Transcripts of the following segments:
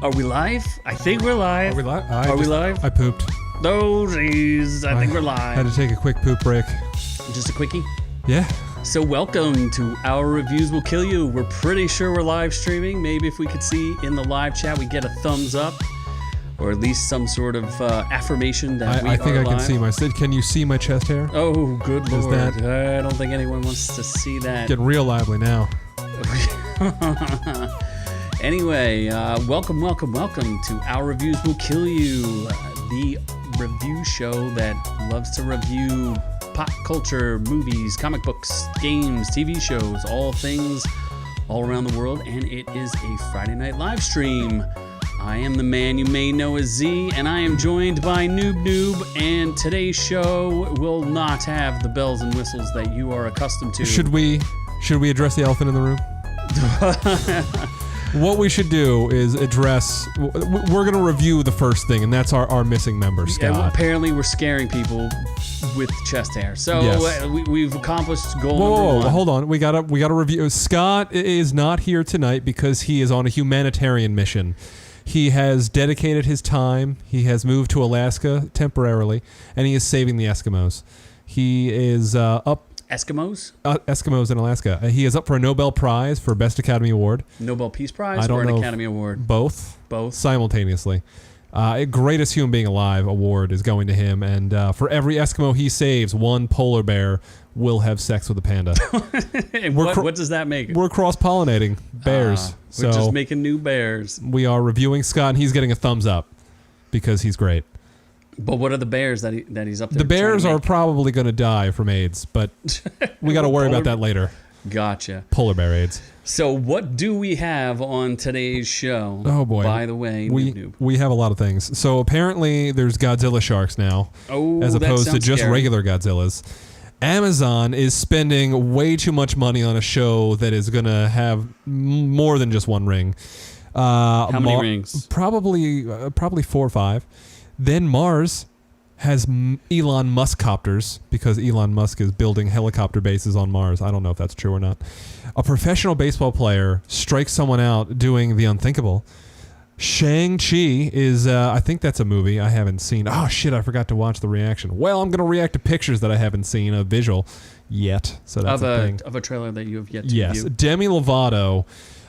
Are we live? I think we're live. Are we live? Are we live? I pooped. Oh, jeez. I think we're live. Had to take a quick poop break. Just a quickie? Yeah. So welcome to Our Reviews Will Kill You. We're pretty sure we're live streaming. Maybe if we could see in the live chat, we get a thumbs up. Or at least some sort of affirmation that we are I think I live. can see my... Can you see my chest hair? Oh, good lord. That... I don't think anyone wants to see that. Getting real lively now. Anyway, welcome to Our Reviews Will Kill You, the review show that loves to review pop culture, movies, comic books, games, TV shows, all things all around the world, and it is a Friday night live stream. I am the man you may know as Z, and I am joined by Noob, and today's show will not have the bells and whistles that you are accustomed to. Should we address the elephant in the room? What we should do is address... We're going to review the first thing, and that's our missing member, Scott. Yeah, apparently we're scaring people with chest hair. So yes. We've accomplished goal Whoa, number one. Hold on. We gotta review. Scott is not here tonight because he is on a humanitarian mission. He has dedicated his time. He has moved to Alaska temporarily, and he is saving the Eskimos. He is up... Eskimos? Eskimos in Alaska. He is up for a Nobel Prize for Best Academy Award. Nobel Peace Prize or an Academy Award? Both. Both. Simultaneously. Greatest Human Being Alive award is going to him, and for every Eskimo he saves, one polar bear will have sex with a panda. And what does that make? We're cross-pollinating bears. We're just making new bears. We are reviewing Scott, and he's getting a thumbs up because he's great. But what are the bears that he's up there? The bears are probably going to die from AIDS, but we got to worry about that later. Gotcha. Polar bear AIDS. So what do we have on today's show? Oh boy! By the way, we have a lot of things. So apparently there's Godzilla sharks now, as opposed to just regular Godzillas. Amazon is spending way too much money on a show that is going to have more than just one ring. How many rings? Probably 4 or 5. Then Mars has Elon Musk copters because Elon Musk is building helicopter bases on Mars. I don't know if that's true or not. A professional baseball player strikes someone out doing the unthinkable. Shang Chi is, I think that's a movie I haven't seen. Oh shit, I forgot to watch the reaction. Well, I'm going to react to pictures that I haven't seen, a visual yet. So that's a thing. Of a trailer that you have yet to Yes, view. Demi Lovato,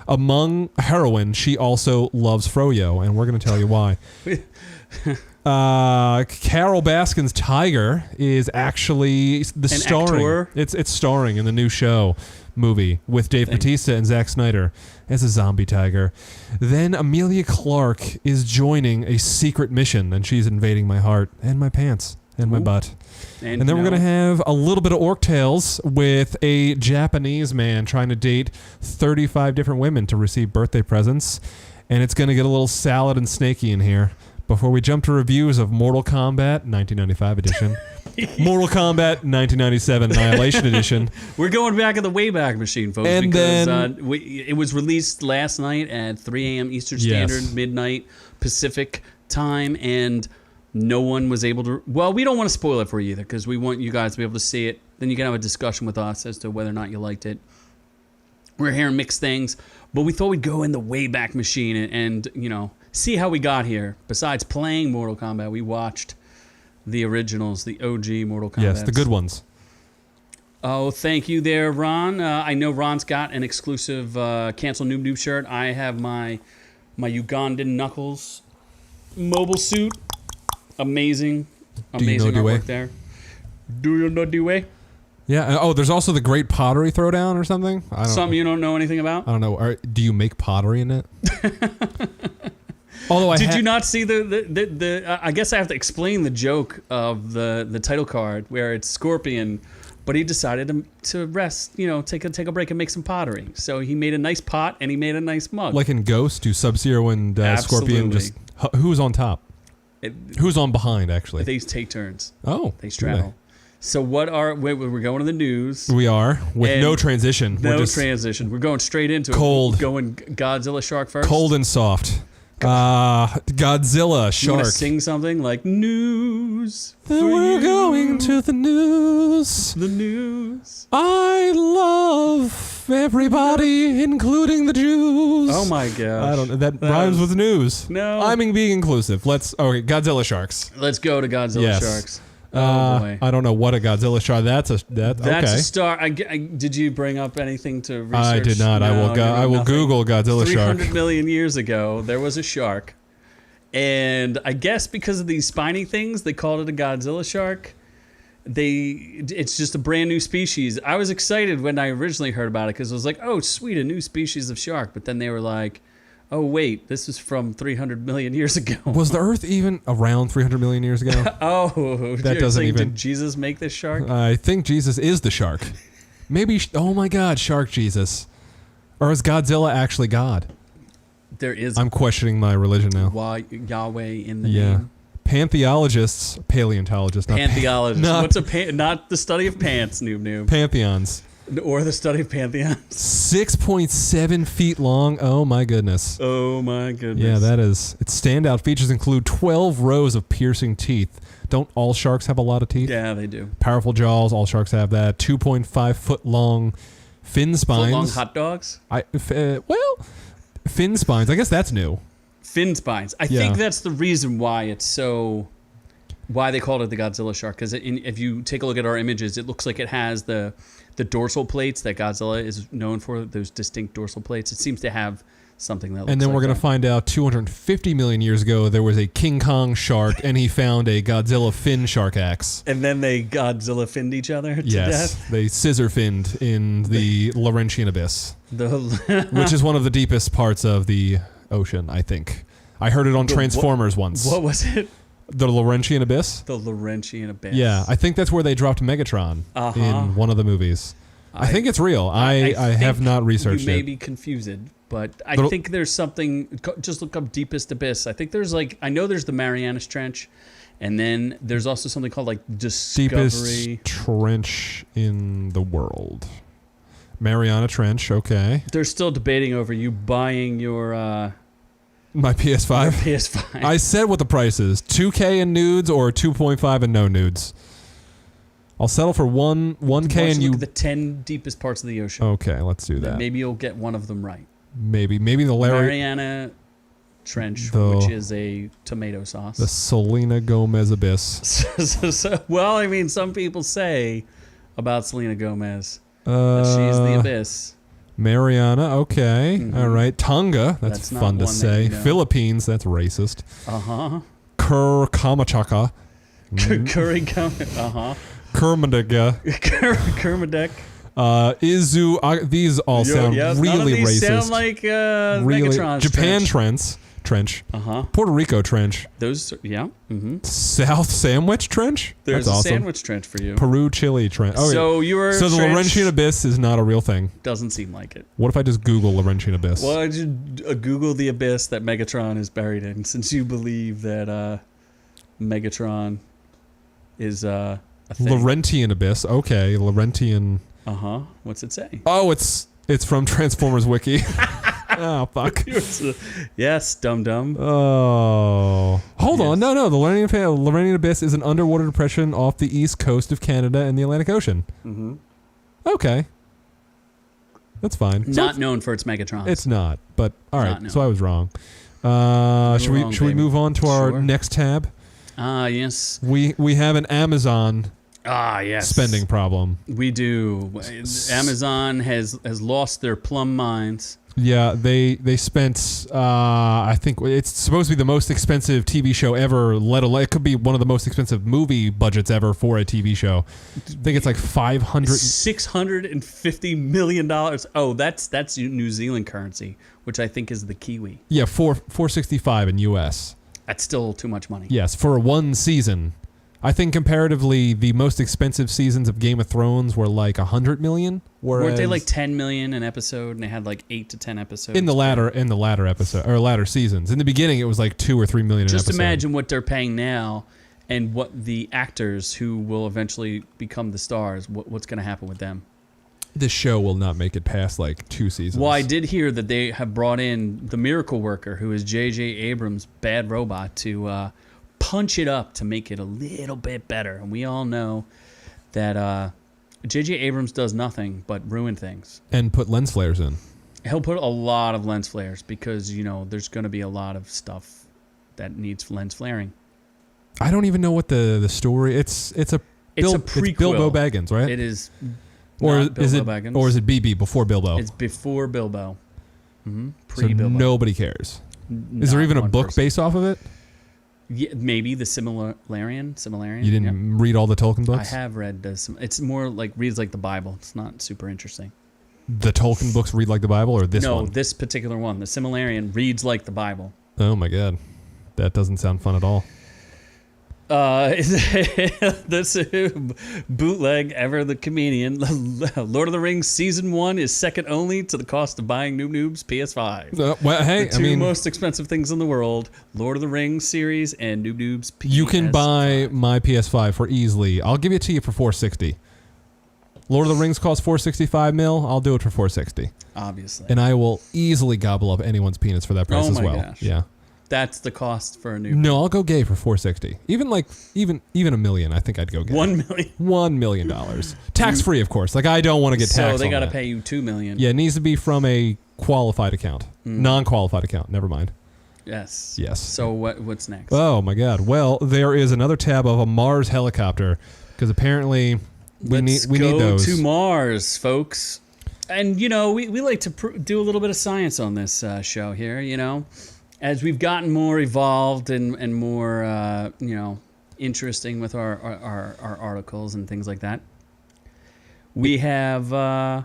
among heroin, she also loves FROYO, and we're going to tell you why. Carole Baskins' Tiger is actually starring. Actor. It's starring in the new movie with Dave Bautista and Zack Snyder as a zombie tiger. Then Amelia Clark is joining a secret mission, and she's invading my heart and my pants and my butt. And then we're going to have a little bit of Orc Tales with a Japanese man trying to date 35 different women to receive birthday presents. And it's going to get a little salad and snaky in here before we jump to reviews of Mortal Kombat 1995 edition, Mortal Kombat 1997 Annihilation edition. We're going back in the Wayback Machine, folks, and because then, it was released last night at 3 a.m. Eastern Standard, midnight Pacific time, and no one was able to... Well, we don't want to spoil it for you either, because we want you guys to be able to see it. Then you can have a discussion with us as to whether or not you liked it. We're hearing mixed things, but we thought we'd go in the Wayback Machine and see how we got here. Besides playing Mortal Kombat, we watched the originals, the OG Mortal Kombat. Yes, the good ones. Oh, thank you there, Ron. I know Ron's got an exclusive Cancel Noob shirt. I have my Ugandan Knuckles mobile suit. Amazing artwork there. Do you know the way? Yeah. Oh, there's also the Great Pottery Throwdown or something. Something you don't know anything about? I don't know. Do you make pottery in it? Although Did you not see the I guess I have to explain the joke of the title card where it's Scorpion, but he decided to rest, take a break and make some pottery. So he made a nice pot and he made a nice mug. Like in Ghost, do Sub-Zero and Scorpion just... Who's on top? Who's on behind, actually? They take turns. Oh. They straddle. So we're going to the news. We are, with no transition. Transition. We're going straight into cold. We're going Godzilla Shark first. Cold and soft. Godzilla Shark. You want to sing something like news? Then we're going to the news. The news. I love off everybody, including the Jews. Oh my gosh. I don't know. That rhymes with news. No. I'm being inclusive. Godzilla Sharks. Let's go to Godzilla Sharks. Oh boy. I don't know what a Godzilla shark. That's okay. a star. Did you bring up anything to research? I did not. No, I will Google Godzilla shark. 300 million years ago, there was a shark, and I guess because of these spiny things, they called it a Godzilla shark. It's just a brand new species. I was excited when I originally heard about it because I was like, oh, sweet, a new species of shark. But then they were like, oh, wait, this is from 300 million years ago. Was the Earth even around 300 million years ago? That doesn't even... Did Jesus make this shark? I think Jesus is the shark. Maybe... Oh, my God, Shark Jesus. Or is Godzilla actually God? There is... I'm questioning my religion now. Yahweh in the name. Paleontologists... What's not the study of pants, noob. Pantheons. Or the study of pantheons. 6.7 feet long. Oh my goodness. Oh my goodness. Yeah, that is. Its standout features include 12 rows of piercing teeth. Don't all sharks have a lot of teeth? Yeah, they do. Powerful jaws. All sharks have that. 2.5 foot long fin spines. Foot long hot dogs? Fin spines. I guess that's new. Fin spines. I think that's the reason why why they called it the Godzilla shark. Because if you take a look at our images, it looks like it has the dorsal plates that Godzilla is known for, those distinct dorsal plates. It seems to have something that looks And then we're going to find out 250 million years ago, there was a King Kong shark, and he found a Godzilla fin shark axe. And then they Godzilla finned each other to death? They scissor finned in the Laurentian abyss, which is one of the deepest parts of the ocean, I think. I heard it on Transformers once. What was it? The Laurentian Abyss? The Laurentian Abyss. Yeah, I think that's where they dropped Megatron in one of the movies. I think it's real. I have not researched it. You may be confused, but I think there's something. Just look up Deepest Abyss. I think there's I know there's the Marianas Trench, and then there's also something called Discovery. Deepest trench in the world. Mariana Trench, okay. They're still debating over you buying your... My PS5? PS5. I said what the price is. 2K in nudes or 2.5 and no nudes. I'll settle for 1K and you... Look at the 10 deepest parts of the ocean. Okay, let's do that. Maybe you'll get one of them right. Maybe the Mariana Trench, which is a tomato sauce. The Selena Gomez Abyss. Well, I mean, some people say about Selena Gomez that she's the abyss. Mariana, okay. Mm-hmm. All right. Tonga, that's fun to say. Philippines, that's racist. Uh-huh. Kamachaka. Kermadega. Kermadec. Izu, these all sound really racist. Sound like Megatron's Japan Trench. Puerto Rico Trench. Those, yeah. Mm-hmm. South Sandwich Trench. There's That's a awesome. Sandwich Trench for you. Peru Chile Trench. Oh, so the Laurentian Abyss is not a real thing. Doesn't seem like it. What if I just Google Laurentian Abyss? Well, I just Google the abyss that Megatron is buried in, since you believe that Megatron is a thing. Laurentian Abyss. Okay, Laurentian. What's it say? Oh, it's from Transformers Wiki. Oh, fuck. Yes, dum-dum. Oh. Hold on. No. The Laurentian Abyss is an underwater depression off the east coast of Canada in the Atlantic Ocean. Mm-hmm. Okay. That's fine. Not known for its Megatrons. It's not, but all right. So I was wrong. Should we move on to our next tab? Yes. We have an Amazon yes. spending problem. We do. Amazon has lost their plumb minds. Yeah, they spent, I think it's supposed to be the most expensive TV show ever, it could be one of the most expensive movie budgets ever for a TV show. I think it's like $650 million. Oh, that's New Zealand currency, which I think is the Kiwi. Yeah, $465 in US. That's still too much money. Yes, for one season. I think comparatively, the most expensive seasons of Game of Thrones were like $100 million. Weren't they like $10 million an episode, and they had like 8 to 10 episodes? In the latter episode or latter seasons. In the beginning, it was like $2 or $3 million an episode. Just imagine what they're paying now, and what the actors who will eventually become the stars. What's going to happen with them? This show will not make it past like 2 seasons. Well, I did hear that they have brought in the miracle worker, who is J.J. Abrams' bad robot, to punch it up to make it a little bit better. And we all know that J.J. Abrams does nothing but ruin things. And put lens flares in. He'll put a lot of lens flares because, there's going to be a lot of stuff that needs lens flaring. I don't even know what the story. It's a prequel. It's Bilbo Baggins, right? It is. Or not is Bilbo it? Baggins. Or is it BB before Bilbo? It's before Bilbo. So Pre-Bilbo. nobody cares. Is there even a book based off of it? Yeah, maybe the Similarian. You didn't read all the Tolkien books? I have read some. It's more like reads like the Bible. It's not super interesting. The Tolkien books read like the Bible, or this one? No, this particular one. The Similarian reads like the Bible. Oh my god, that doesn't sound fun at all. This bootleg ever the comedian. Lord of the Rings Season 1 is second only to the cost of buying Noob Noob's PS5. Well, hey, the two most expensive things in the world, Lord of the Rings series and Noob Noob's PS5. You can buy my PS5 for easily. I'll give it to you for $460. Lord of the Rings costs $465 mil. I'll do it for $460. Obviously. And I will easily gobble up anyone's penis for that price as well. Gosh. Yeah. That's the cost for a new. No, I'll go gay for $460. Even $1 million, I think I'd go gay. $1 million. $1 million. Tax free, of course. Like I don't want to get taxed. So they got to pay you $2 million. Yeah, it needs to be from a qualified account, non-qualified account. Never mind. Yes. Yes. So what's next? Oh my God. Well, there is another tab of a Mars helicopter because apparently we need those. Let's go to Mars, folks. And we like to do a little bit of science on this show here. As we've gotten more evolved and more, interesting with our articles and things like that, we have, the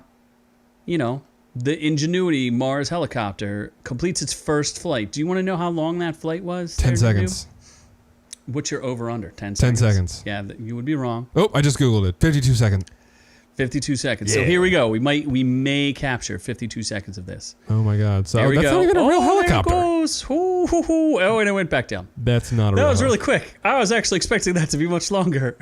Ingenuity Mars helicopter completes its first flight. Do you want to know how long that flight was? 10 seconds. What's your over-under? 10 seconds? 10 seconds. Yeah, you would be wrong. Oh, I just Googled it. 52 seconds. 52 seconds. Yeah. So here we go. We may capture 52 seconds of this. Oh my God! So that's not even a real helicopter. There it goes. Oh, and it went back down. That's not a real. That was really quick. I was actually expecting that to be much longer.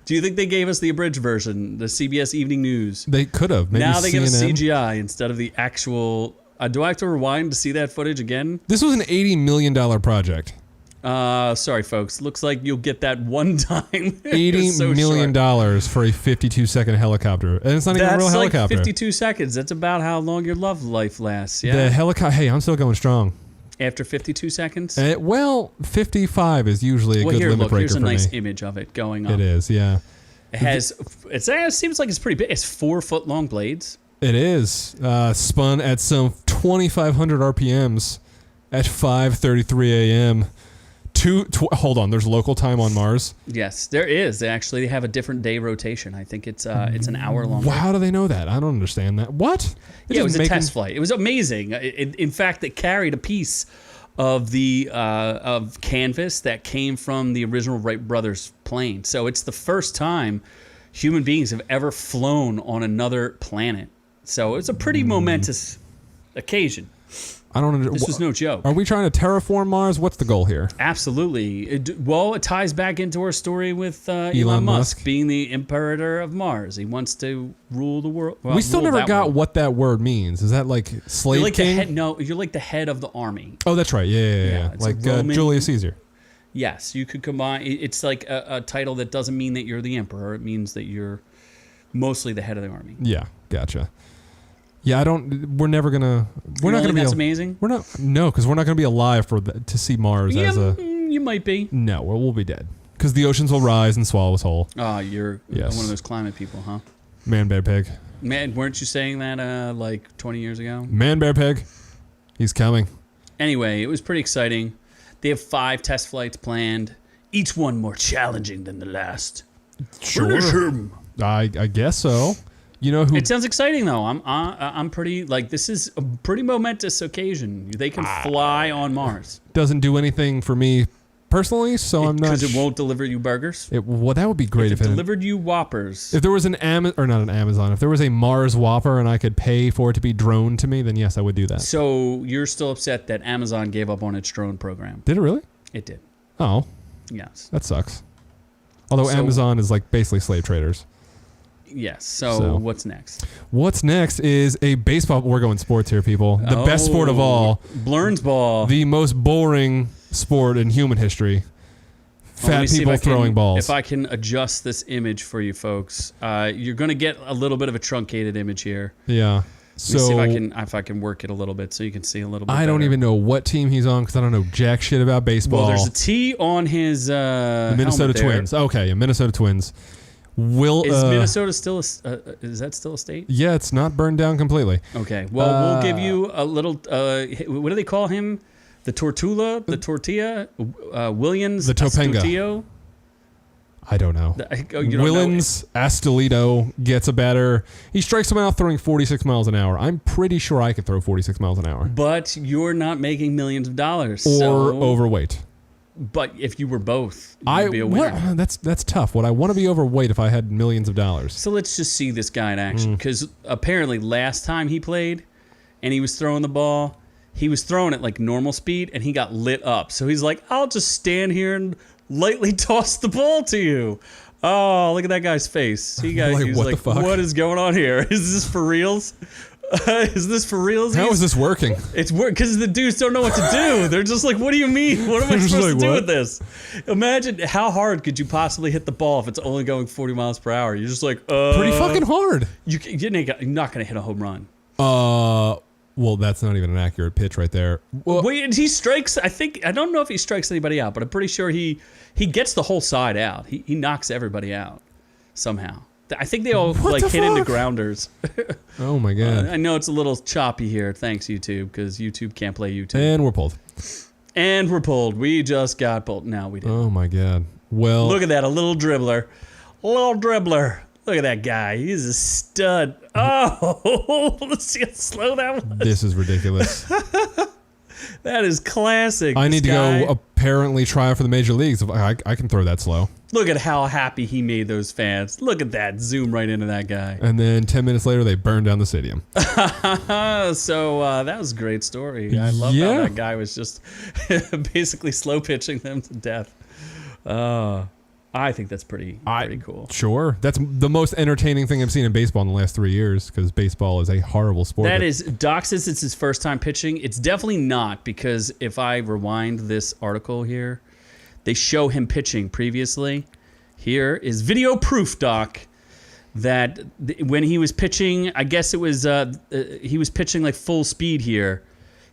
Do you think they gave us the abridged version, the CBS Evening News? They could have. Maybe now they give us CNN? CGI instead of the actual. Do I have to rewind to see that footage again? This was an $80 million project. Sorry, folks. Looks like you'll get that one time. $80 million for a 52-second helicopter, and it's not even a real helicopter. That's like 52 seconds. That's about how long your love life lasts. Yeah. The helicopter. Hey, I'm still going strong. After 52 seconds. 55 is usually a good limit breaker here's a for nice me. image of it going up. It is, yeah. It seems like it's pretty big. It's 4-foot long blades. It is spun at some 2,500 RPMs at 5:33 a.m. Hold on, there's local time on Mars? Yes, there is. They have a different day rotation. I think it's an hour long. Wow, how do they know that? I don't understand that. What? It was a test flight. It was amazing. In fact, it carried a piece of the of canvas that came from the original Wright brothers plane. So it's the first time human beings have ever flown on another planet. So it's a pretty momentous occasion. I don't understand. This was no joke. Are we trying to terraform Mars? What's the goal here? Absolutely. It ties back into our story with Elon Musk being the imperator of Mars. He wants to rule the world. Well, we still never got what that word means. Is that like slave king? You're like the head of the army. Oh, that's right. Yeah. Like Julius Caesar. Yes, you could combine. It's like a title that doesn't mean that you're the emperor. It means that you're mostly the head of the army. Yeah, gotcha. Yeah, we're never gonna. We're not gonna be. That's amazing. We're not. No, because we're not gonna be alive to see Mars as a. You might be. No, we'll be dead because the oceans will rise and swallow us whole. Oh, you're one of those climate people, huh? Man, bear, pig. Man, weren't you saying that like 20 years ago? Man, bear, pig. He's coming. Anyway, it was pretty exciting. They have 5 test flights planned, each one more challenging than the last. Sure. I guess so. You know who? It sounds exciting though. I'm pretty this is a pretty momentous occasion. They can fly on Mars. Doesn't do anything for me personally, so I'm not. Because it won't deliver you burgers. Well, that would be great if it delivered you Whoppers. If there was not an Amazon. If there was a Mars Whopper and I could pay for it to be droned to me, then yes, I would do that. So you're still upset that Amazon gave up on its drone program? Did it really? It did. Oh. Yes. That sucks. Although Amazon is like basically slave traders. Yes. So what's next? What's next is a baseball. We're going sports here, people. The best sport of all. Blurns ball. The most boring sport in human history. Fat people throwing balls. If I can adjust this image for you folks, you're going to get a little bit of a truncated image here. Yeah. So let me see if I can work it a little bit so you can see a little bit. I don't even know what team he's on because I don't know jack shit about baseball. Well, there's a T on his the Minnesota Twins. Okay, Minnesota Twins. Is Minnesota still is that still a state? Yeah, it's not burned down completely. Okay. Well, we'll give you a little. What do they call him? The tortilla, Williams, the Topanga. Astudillo? I don't know. Willens Astudillo gets a batter. He strikes him out throwing 46 miles an hour. I'm pretty sure I could throw 46 miles an hour. But you're not making millions of dollars. Or overweight. But if you were both, you'd be a winner. That's tough. Would I want to be overweight if I had millions of dollars? So let's just see this guy in action. Because apparently last time he played and he was throwing the ball, he was throwing it like normal speed and he got lit up. So he's like, I'll just stand here and lightly toss the ball to you. Oh, look at that guy's face. He's like, what is going on here? Is this for reals? Is this for reals? How is this working? It's because the dudes don't know what to do. They're just like, what do you mean? What am I supposed to do with this? Imagine how hard could you possibly hit the ball if it's only going 40 miles per hour? You're just like, pretty fucking hard. You're not going to hit a home run. Well, that's not even an accurate pitch right there. Well, wait, he strikes. I don't know if he strikes anybody out, but I'm pretty sure he gets the whole side out. He knocks everybody out somehow. I think they all hit into grounders. Oh my god! I know it's a litlittle choppy here. Thanks YouTube, because YouTube can't play YouTube. And we're pulled. We just got pulled. No, we didn't. Oh my god! Well, look at that, a little dribbler. Look at that guy. He's a stud. Oh, let's see how slow that was. This is ridiculous. That is classic. I need to go apparently try out for the major leagues. I can throw that slow. Look at how happy he made those fans. Look at that. Zoom right into that guy. And then 10 minutes later, they burned down the stadium. So that was a great story. I love how that guy was just basically slow pitching them to death. I think that's pretty cool. Sure. That's the most entertaining thing I've seen in baseball in the last 3 years, because baseball is a horrible sport. That is, Doc says it's his first time pitching. It's definitely not, because if I rewind this article here, they show him pitching previously. Here is video proof, Doc, that when he was pitching, I guess it was, he was pitching like full speed here.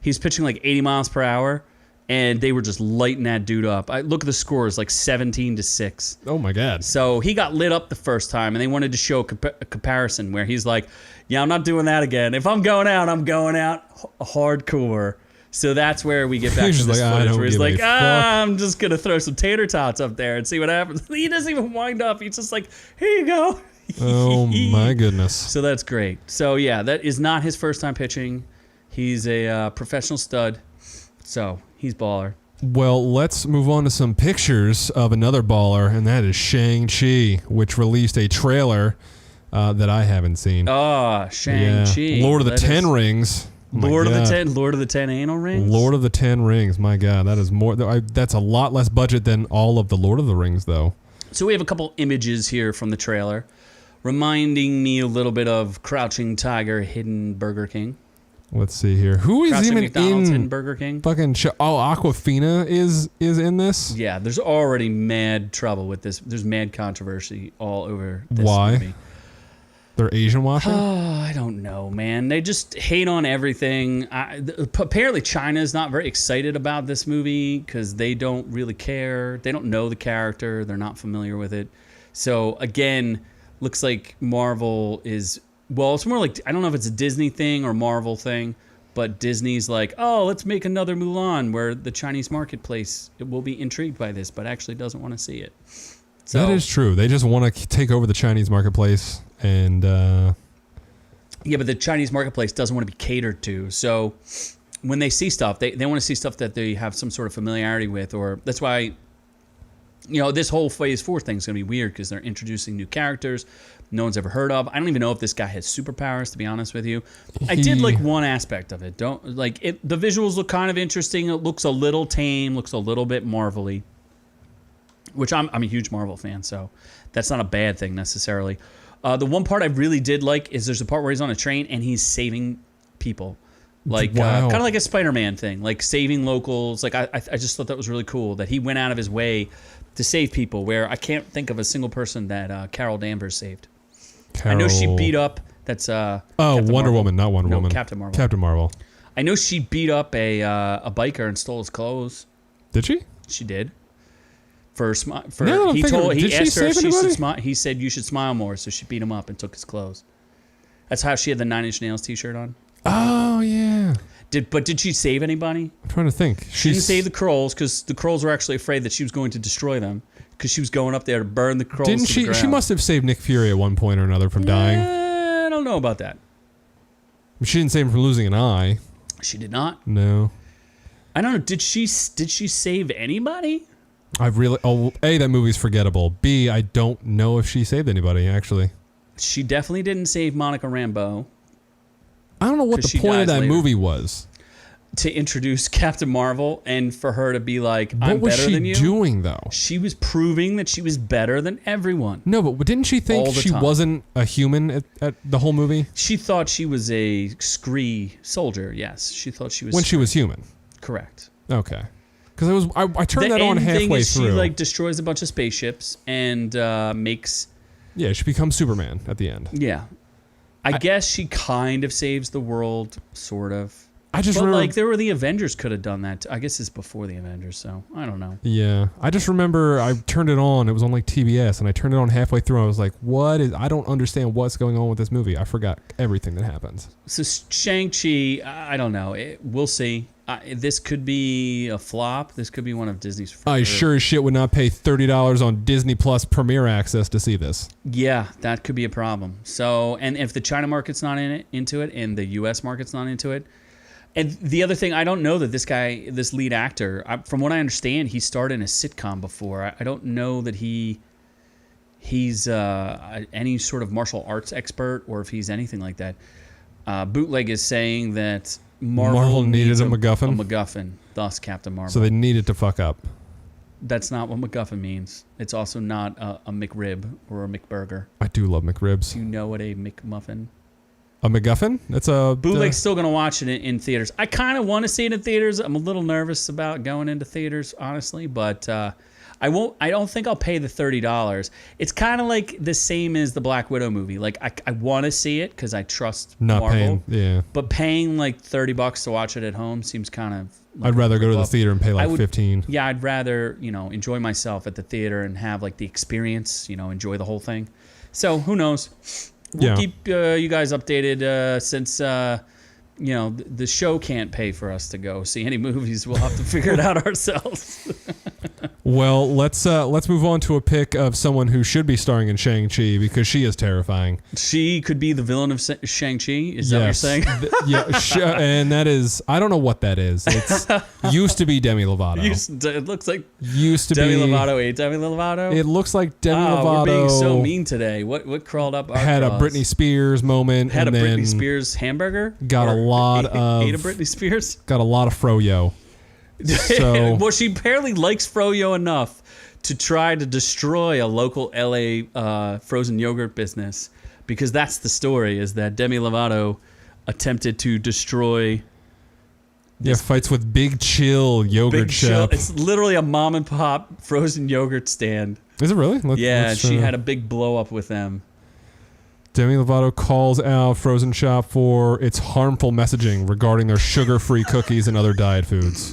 He was pitching like 80 miles per hour. And they were just lighting that dude up. Look at the scores, like 17-6. Oh my god! So he got lit up the first time, and they wanted to show a comparison where he's like, "Yeah, I'm not doing that again. If I'm going out, I'm going out hardcore." So that's where we get back to this footage where he's like, "I'm just gonna throw some tater tots up there and see what happens." He doesn't even wind up. He's just like, "Here you go." Oh my goodness! So that's great. So yeah, that is not his first time pitching. He's a professional stud. So he's baller. Well, let's move on to some pictures of another baller, and that is Shang Chi, which released a trailer that I haven't seen. Oh, Shang-Chi. Lord of the Ten Rings. Lord of the 10 anal rings? Lord of the 10 Rings. My God, that is more. That's a lot less budget than all of the Lord of the Rings, though. So we have a couple images here from the trailer, reminding me a little bit of Crouching Tiger, Hidden Burger King. Let's see here. Who is Crouching even McDonald's, in Hidden Burger King? Fucking Aquafina is in this? Yeah, there's already mad trouble with this. There's mad controversy all over this movie. They're Asian washing? Oh, I don't know, man. They just hate on everything. Apparently, China is not very excited about this movie because they don't really care. They don't know the character. They're not familiar with it. So, again, looks like Marvel is... Well, it's more like, I don't know if it's a Disney thing or Marvel thing, but Disney's like, oh, let's make another Mulan where the Chinese marketplace will be intrigued by this, but actually doesn't want to see it. So, that is true. They just want to take over the Chinese marketplace and... Yeah, but the Chinese marketplace doesn't want to be catered to. So when they see stuff, they want to see stuff that they have some sort of familiarity with, or that's why... You know, this whole Phase 4 thing is going to be weird because they're introducing new characters no one's ever heard of. I don't even know if this guy has superpowers, to be honest with you. I did like one aspect of it. The visuals look kind of interesting. It looks a little tame, looks a little bit Marvel-y, which I'm a huge Marvel fan, so that's not a bad thing necessarily. The one part I really did like is there's a part where he's on a train and he's saving people. Like Wow. kind of like a Spider-Man thing, like saving locals. Like I just thought that was really cool that he went out of his way to save people. Where I can't think of a single person that Carol Danvers saved. I know she beat up. That's Wonder Marvel. Woman, not Wonder Woman. Captain Marvel. Captain Marvel. I know she beat up a biker and stole his clothes. Did she? She did. For No, he did she asked her save if she anybody? should smile. He said you should smile more, so she beat him up and took his clothes. That's how she had the 9 Inch Nails T-shirt on. Oh yeah. Did she save anybody? I'm trying to think. She didn't save the Krolls because the Krolls were actually afraid that she was going to destroy them because she was going up there to burn the Krolls. Didn't to she? the ground. She must have saved Nick Fury at one point or another from dying. I don't know about that. She didn't save him from losing an eye. She did not. No. I don't know. Did she save anybody? A, that movie's forgettable. B, I don't know if she saved anybody, actually. She definitely didn't save Monica Rambeau. I don't know what the point of that movie was. To introduce Captain Marvel and for her to be like, I'm better than you. What was she doing, though? She was proving that she was better than everyone. No, but didn't she think she wasn't a human at the whole movie? She thought she was a Scree soldier, yes. She thought she was... When she was human? Correct. Okay. Because I turned that on halfway through. She like destroys a bunch of spaceships and makes... Yeah, she becomes Superman at the end. Yeah. I guess she kind of saves the world, sort of. But remember, there were the Avengers could have done that. I guess it's before the Avengers, so I don't know. Yeah. I just remember I turned it on. It was on like TBS, and I turned it on halfway through. And I was like, I don't understand what's going on with this movie. I forgot everything that happens. So Shang Chi, I don't know. We'll see. This could be a flop. This could be one of Disney's. I sure as shit would not pay $30 on Disney Plus Premiere Access to see this. Yeah, that could be a problem. So, and if the China market's not into it, and the U.S. market's not into it, and the other thing, I don't know that this lead actor, from what I understand, he starred in a sitcom before. I don't know that he's any sort of martial arts expert or if he's anything like that. Bootleg is saying that Marvel needed a MacGuffin? A MacGuffin, thus Captain Marvel. So they needed to fuck up. That's not what MacGuffin means. It's also not a McRib or a McBurger. I do love McRibs. Do you know what a McMuffin? A MacGuffin? That's a... Bootleg's still going to watch it in theaters. I kind of want to see it in theaters. I'm a little nervous about going into theaters, honestly, but I don't think I'll pay the $30. It's kind of like the same as the Black Widow movie. Like I want to see it because I trust Marvel. Paying, yeah. But paying like $30 to watch it at home seems kind of... I'd rather go to the theater and pay like $15. Yeah, I'd rather, enjoy myself at the theater and have like the experience, enjoy the whole thing. So who knows? We'll keep you guys updated since the show can't pay for us to go see any movies. We'll have to figure it out ourselves. Well, let's move on to a pick of someone who should be starring in Shang-Chi because she is terrifying. She could be the villain of Shang-Chi? Is that what you're saying? And that is, I don't know what that is. It's used to be Demi Lovato. It looks like Demi Lovato. It looks like Demi Lovato. We're being so mean today. What crawled up our had claws? A Britney Spears moment. Had and a then Britney Spears hamburger? Got a lot of... Ate a Britney Spears? Got a lot of FROYO. So, well, she apparently likes FROYO enough to try to destroy a local LA frozen yogurt business, because that's the story, is that Demi Lovato attempted to destroy... fights with Big Chill yogurt shop. It's literally a mom and pop frozen yogurt stand. Is it really? She had a big blow up with them. Demi Lovato calls out Frozen Shop for its harmful messaging regarding their sugar-free cookies and other diet foods.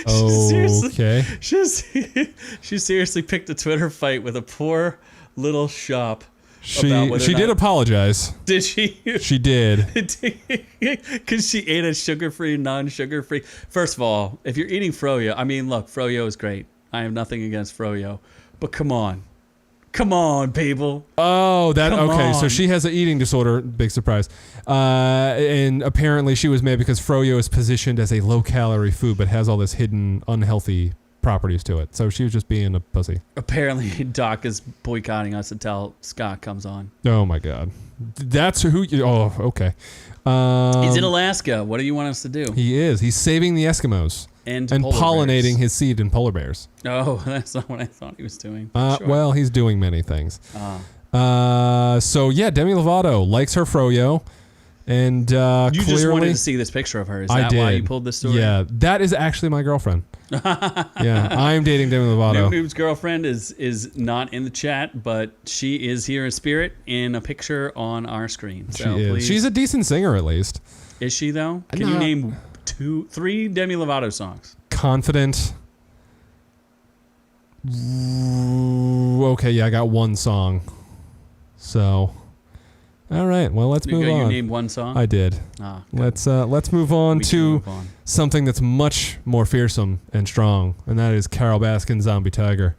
Okay. She seriously picked a Twitter fight with a poor little shop. She did apologize. Did she? She did. Because she ate a sugar-free, non-sugar-free. First of all, if you're eating FROYO, I mean, look, FROYO is great. I have nothing against FROYO. But come on. Come on, people. Oh, Come okay. on. So she has an eating disorder. Big surprise. And apparently she was mad because FROYO is positioned as a low-calorie food, but has all this hidden unhealthy properties to it. So she was just being a pussy. Apparently, Doc is boycotting us until Scott comes on. Oh my God, that's who. Oh, okay. He's in Alaska. What do you want us to do? He is. He's saving the Eskimos and pollinating his seed in polar bears. Oh, that's not what I thought he was doing. Sure. Well, he's doing many things. So yeah, Demi Lovato likes her FROYO. And You clearly, just wanted to see this picture of her. Is that why you pulled this story? Yeah, that is actually my girlfriend. Yeah, I'm dating Demi Lovato. Noob Noob's girlfriend is not in the chat, but she is here in spirit in a picture on our screen. So she is. please. She's a decent singer, at least. Is she, though? Can you name 3 Demi Lovato songs? Confident. Okay, yeah, I got one song. So, all right. Well, let's move on. You named one song? I did. Let's move on to something that's much more fearsome and strong, and that is Carole Baskins' Zombie Tiger.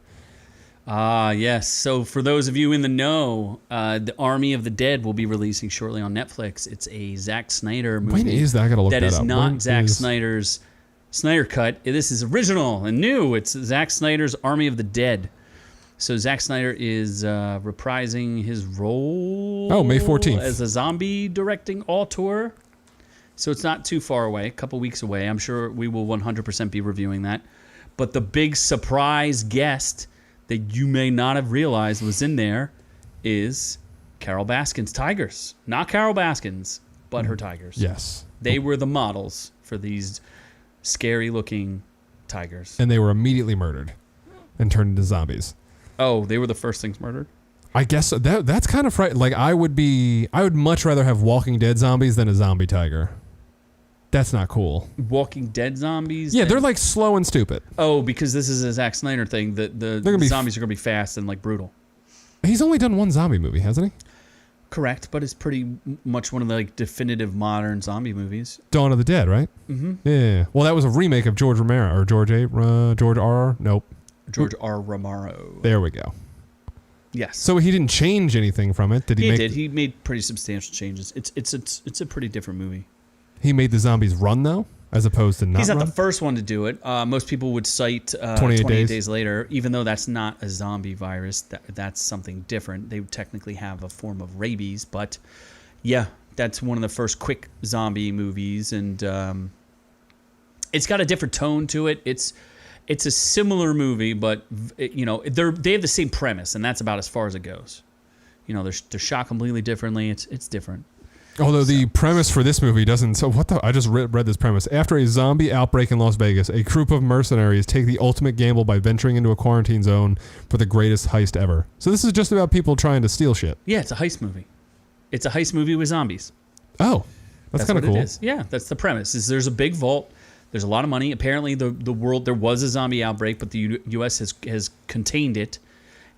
Yes. So for those of you in the know, the Army of the Dead will be releasing shortly on Netflix. It's a Zack Snyder movie. When is that? I gotta look that up. That is not Zack Snyder's Snyder Cut. This is original and new. It's Zack Snyder's Army of the Dead. So Zack Snyder is reprising his role May 14th. as a zombie directing auteur. So it's not too far away, a couple weeks away. I'm sure we will 100% be reviewing that. But the big surprise guest that you may not have realized was in there is Carole Baskins' tigers. Not Carole Baskins, but her tigers. Yes. They were the models for these scary-looking tigers. And they were immediately murdered and turned into zombies. Oh, they were the first things murdered? I guess that's kind of frightening. Like, I would much rather have Walking Dead zombies than a zombie tiger. That's not cool. Walking Dead zombies? Yeah, they're like slow and stupid. Oh, because this is a Zack Snyder thing. The zombies are going to be fast and like brutal. He's only done one zombie movie, hasn't he? Correct, but it's pretty much one of the like definitive modern zombie movies. Dawn of the Dead, right? Mm-hmm. Yeah. Well, that was a remake of George Romero or George R. Nope. George R. Romero. There we go. Yes. So he didn't change anything from it, did he? He did. He made pretty substantial changes. It's a pretty different movie. He made the zombies run though, as opposed to not. He's not run? the first one to do it. Most people would cite 28 days later, even though that's not a zombie virus. That's something different. They technically have a form of rabies, but yeah, that's one of the first quick zombie movies, and it's got a different tone to it. It's a similar movie, but they have the same premise, and that's about as far as it goes. They're shot completely differently. It's different. Although the premise for this movie doesn't. So what the? I just read this premise. After a zombie outbreak in Las Vegas, a group of mercenaries take the ultimate gamble by venturing into a quarantine zone for the greatest heist ever. So this is just about people trying to steal shit. Yeah, it's a heist movie. It's a heist movie with zombies. Oh, that's kind of cool. It is. Yeah, that's the premise. There's a big vault. There's a lot of money. Apparently, the world, there was a zombie outbreak, but the U.S. has contained it.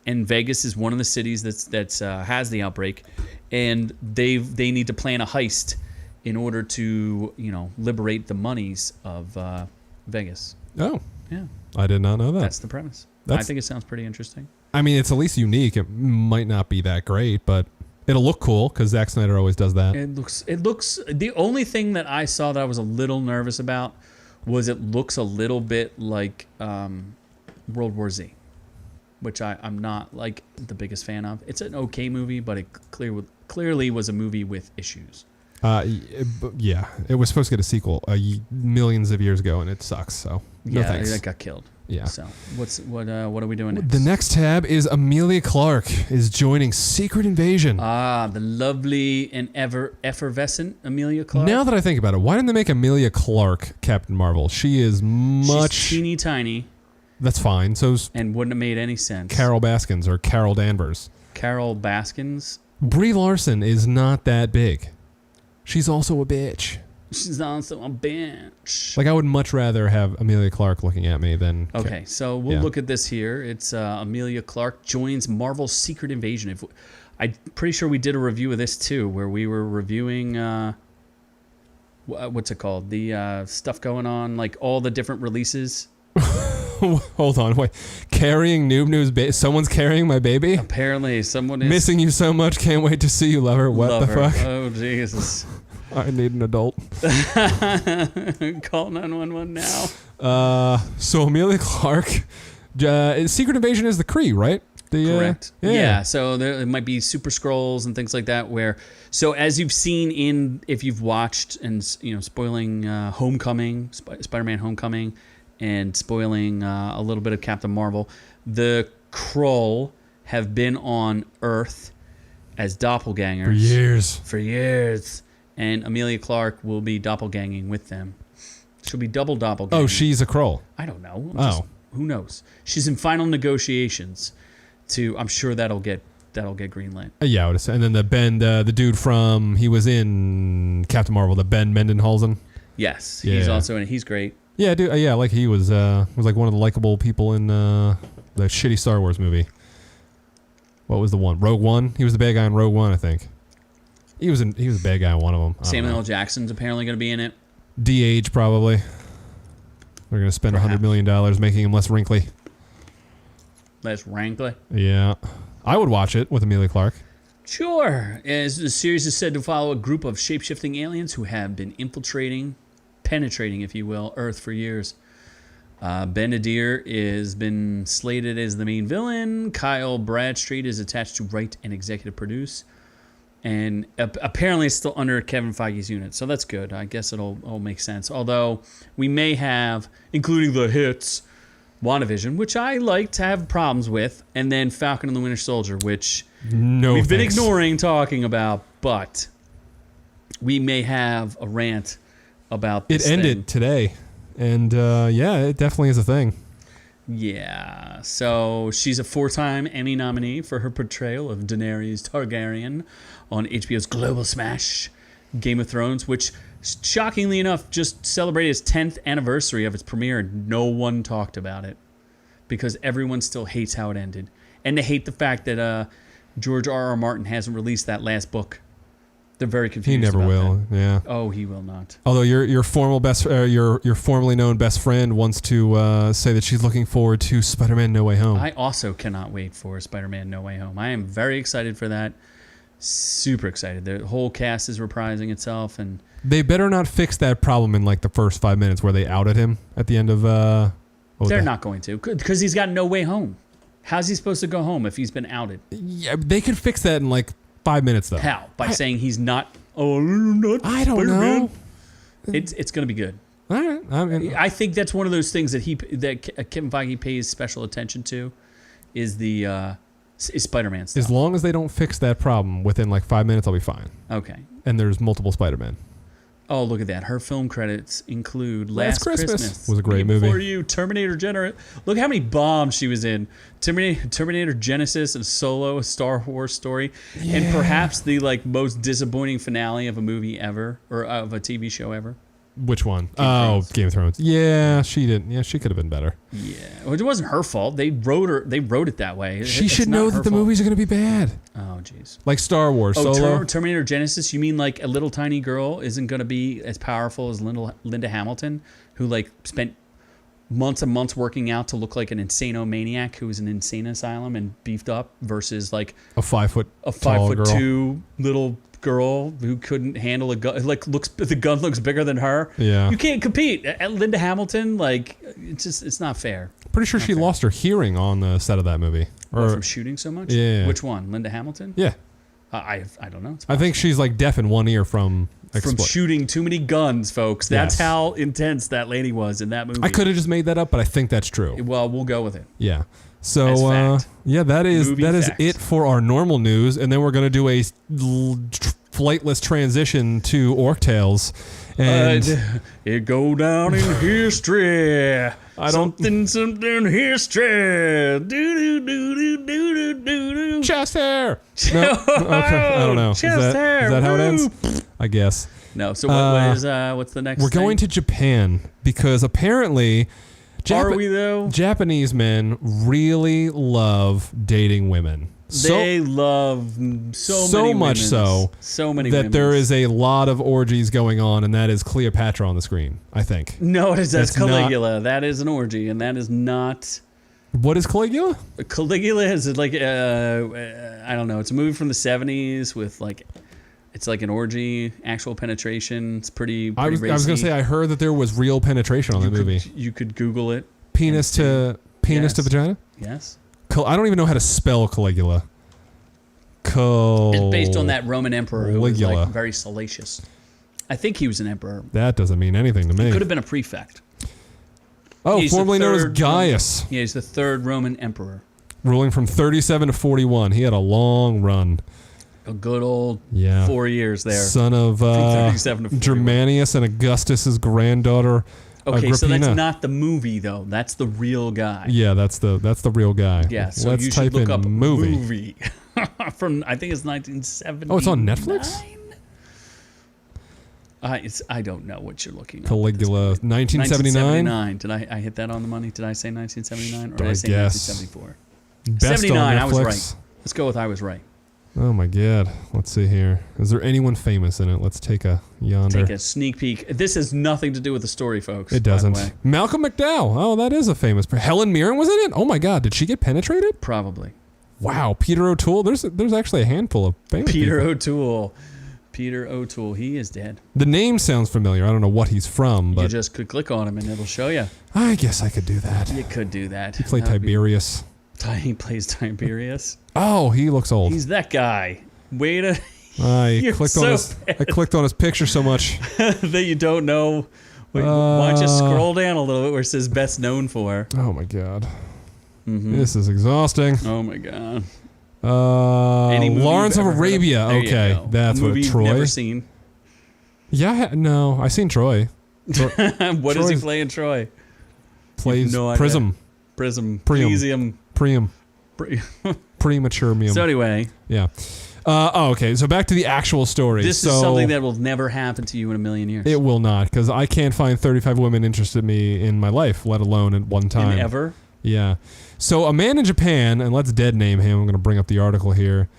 And Vegas is one of the cities that's has the outbreak, and they need to plan a heist in order to liberate the monies of Vegas. Oh, yeah, I did not know that. That's the premise. I think it sounds pretty interesting. I mean, it's at least unique. It might not be that great, but it'll look cool because Zack Snyder always does that. It looks. The only thing that I saw that I was a little nervous about was it looks a little bit like World War Z, which I'm not like the biggest fan of. It's an okay movie, but it clearly was a movie with issues. Yeah, it was supposed to get a sequel millions of years ago, and it sucks. So no thanks. That got killed. Yeah. So what are we doing next? The next tab is Amelia Clark is joining Secret Invasion. The lovely and effervescent Amelia Clark. Now that I think about it, why didn't they make Amelia Clark Captain Marvel? She's teeny tiny. That's fine. And wouldn't have made any sense. Carole Baskins or Carol Danvers. Carole Baskins. Brie Larson is not that big. She's also a bitch. She's also a bitch. Like, I would much rather have Amelia Clark looking at me than... Okay, so we'll look at this here. It's Amelia Clark joins Marvel's Secret Invasion. I'm pretty sure we did a review of this, too, where we were reviewing... what's it called? The stuff going on, like all the different releases. Hold on, wait. Carrying Noob Noob's baby? Someone's carrying my baby? Apparently, someone is... Missing you so much, can't wait to see you, lover. What the fuck? Oh, Jesus. I need an adult. Call 911 now. So Amelia Clark, Secret Invasion is the Kree, right? Correct. Yeah. So there might be Super Scrolls and things like that. So as you've seen if you've watched and spoiling Homecoming, Spider-Man Homecoming, and spoiling a little bit of Captain Marvel, the Skrull have been on Earth as doppelgangers for years. and Amelia Clark will be doppelganging with them. She'll be double doppelganging. Oh, she's a Carole. I don't know. Who knows? She's in final negotiations. I'm sure that'll get greenlit. Yeah, I would say. And then the dude from he was in Captain Marvel, the Ben Mendenhausen. Yes, he's also in it. He's great. Yeah, dude. Yeah, like he was like one of the likable people in the shitty Star Wars movie. What was the one? Rogue One. He was the bad guy in Rogue One, I think. He was a bad guy in one of them. Samuel L. Jackson's apparently going to be in it. De-age probably. They're going to spend $100 million making him less wrinkly. Less wrinkly? Yeah. I would watch it with Amelia Clark. Sure. As the series is said to follow a group of shape-shifting aliens who have been penetrating, if you will, Earth for years. Ben-Adir has been slated as the main villain. Kyle Bradstreet is attached to write and executive produce. And apparently it's still under Kevin Feige's unit, so that's good. I guess it'll all make sense. Although we may have, including the hits, WandaVision, which I like to have problems with, and then Falcon and the Winter Soldier, which we've been ignoring talking about, but we may have a rant about this. It ended today, and it definitely is a thing. Yeah, so she's a 4-time Emmy nominee for her portrayal of Daenerys Targaryen on HBO's global smash Game of Thrones, which, shockingly enough, just celebrated its 10th anniversary of its premiere, and no one talked about it because everyone still hates how it ended. And they hate the fact that George R.R. Martin hasn't released that last book. They're very confused. He never will. That. Yeah. Oh, he will not. Although your formerly known best friend wants to say that she's looking forward to Spider-Man: No Way Home. I also cannot wait for Spider-Man: No Way Home. I am very excited for that. Super excited. The whole cast is reprising itself, and they better not fix that problem in like the first 5 minutes where they outed him at the end of. They're not going to, because he's got no way home. How's he supposed to go home if he's been outed? Yeah, they could fix that in like 5 minutes though. How? By saying he's not. Oh, not I don't Spider-Man. Know. It's going to be good. All right. I think that's one of those things that Kevin Feige pays special attention to, is the Spider-Man stuff. As long as they don't fix that problem within like 5 minutes, I'll be fine. Okay. And there's multiple Spider-Man. Oh, look at that. Her film credits include Last Christmas. Was a great movie. Before You, Terminator Genesis. Look how many bombs she was in. Terminator Genesis and Solo, a Star Wars story. Yeah. And perhaps the most disappointing finale of a movie ever, or of a TV show ever. Which one? Game of Thrones. Yeah, she didn't. Yeah, she could have been better. Yeah, well, it wasn't her fault. They wrote it that way. She should know that the movies are going to be bad. Oh, jeez. Like Star Wars. Solo. Terminator Genesis. You mean like a little tiny girl isn't going to be as powerful as Linda Hamilton, who spent months and months working out to look like an insano maniac who was in an insane asylum and beefed up, versus like a 5'2" little girl who couldn't handle a gun. The gun looks bigger than her. Yeah, you can't compete. Linda Hamilton, it's not fair. Pretty sure she lost her hearing on the set of that movie, or from shooting so much. Yeah. Which one? Linda Hamilton? Yeah. I don't know. I think she's deaf in one ear from shooting too many guns, folks. That's how intense that lady was in that movie. I could have just made that up, but I think that's true. Well, we'll go with it. Yeah. So that is it for our normal news, and then we're going to do a flightless transition to Orc Tales, and it go down in history. Something history. Do. Chest hair. No? Okay. I don't know. Is that how it ends? I guess. No. So what's the next? We're going to Japan because apparently. Are we though? Japanese men really love dating women. They love so much so many that women. There is a lot of orgies going on, and that is Cleopatra on the screen, I think. No, that's Caligula. That is an orgy, and that is not. What is Caligula? Caligula is I don't know. It's a movie from the 70s with it's like an orgy, actual penetration. It's pretty I was racy. going to say, I heard that there was real penetration on the movie. You could Google it. Penis to vagina? Yes. I don't even know how to spell Caligula. It's based on that Roman emperor who was very salacious. I think he was an emperor. That doesn't mean anything to me. He could have been a prefect. Oh, formerly known as Gaius. Yeah, he's the third Roman emperor. Ruling from 37 to 41. He had a long run. A good old 4 years there. Son of 37 to 41. Germanius and Augustus's granddaughter. Okay, Agrippina. so that's not the movie though. That's the real guy. Yeah, that's the real guy. Yeah, so let's you type should look in up movie. from I think it's 1979. Oh, it's on Netflix? I don't know what you're looking at. Caligula, 1979. 1979. Did I hit that on the money? Did I say 1979 or did I say guess. 1974? Best 79. on I was Netflix. right. Let's go with I was right. Oh my God. Let's see here. Is there anyone famous in it? Let's take a yonder. Take a sneak peek. This has nothing to do with the story, folks. It by the doesn't. way. Malcolm McDowell. Oh, that is a famous. Helen Mirren was in it. Oh my God. Did she get penetrated? Probably. Wow. Peter O'Toole. There's actually a handful of famous Peter people. O'Toole. Peter O'Toole. He is dead. The name sounds familiar. I don't know what he's from, but You just could click on him and it'll show you. I guess I could do that. You could do that. He played That would be- Tiberius. He plays Tiberius. Oh, he looks old. He's that guy. Wait a I You're clicked so on his. I clicked on his picture so much. that you don't know. Wait, why don't you scroll down a little bit where it says best known for? Oh my God. Mm-hmm. This is exhausting. Oh my God. Any movie Lawrence you've of ever heard of? Arabia. There you Okay, go. that's Movie what you've Troy. Never seen. Yeah, no, I seen Troy. What does he Troy's- play in Troy? Plays no idea. Prism. Prism. Priam. Presium. Priam. Pre- Premature mium. So anyway, Yeah. Okay, so back to the actual story. this so is something that will never happen to you in a million years. it will not, because I can't find 35 women interested in me in my life, let alone at one time. In ever? Yeah. So a man in Japan, and let's dead name him. I'm going to bring up the article here.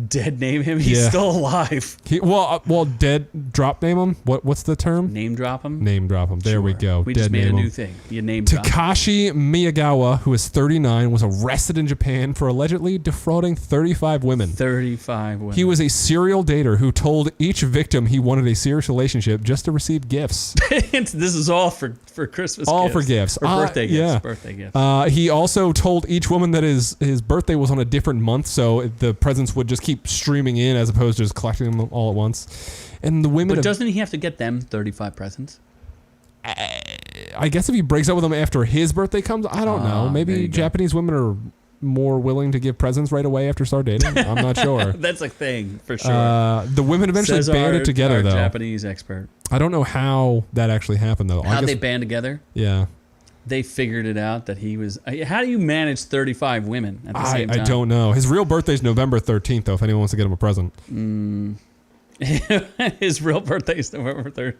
Dead name him? He's Yeah. still alive. Well, dead drop name him. What's the term? Name drop him? Name drop him. There we Sure. go. We dead just made a name new him. thing. You name drop. Takashi Miyagawa, who is 39, was arrested in Japan for allegedly defrauding 35 women. 35 women. He was a serial dater who told each victim he wanted a serious relationship just to receive gifts. This is all for Christmas All gifts. for gifts. Or birthday gifts. Yeah. Birthday gifts. He also told each woman that his birthday was on a different month, so the presents would just keep streaming in as opposed to just collecting them all at once. And the women... But doesn't he have to get them 35 presents? I guess if he breaks up with them after his birthday comes, I don't know. there Maybe you go. Japanese women are more willing to give presents right away after start dating. I'm not sure. That's a thing, for sure. The women eventually Says banded together, our though. Japanese expert. I don't know how that actually happened, though. How'd I guess, they band together? Yeah. They figured it out that he was... How do you manage 35 women at the same time? I don't know. His real birthday's November 13th, though, if anyone wants to get him a present. His real birthday is November 3rd.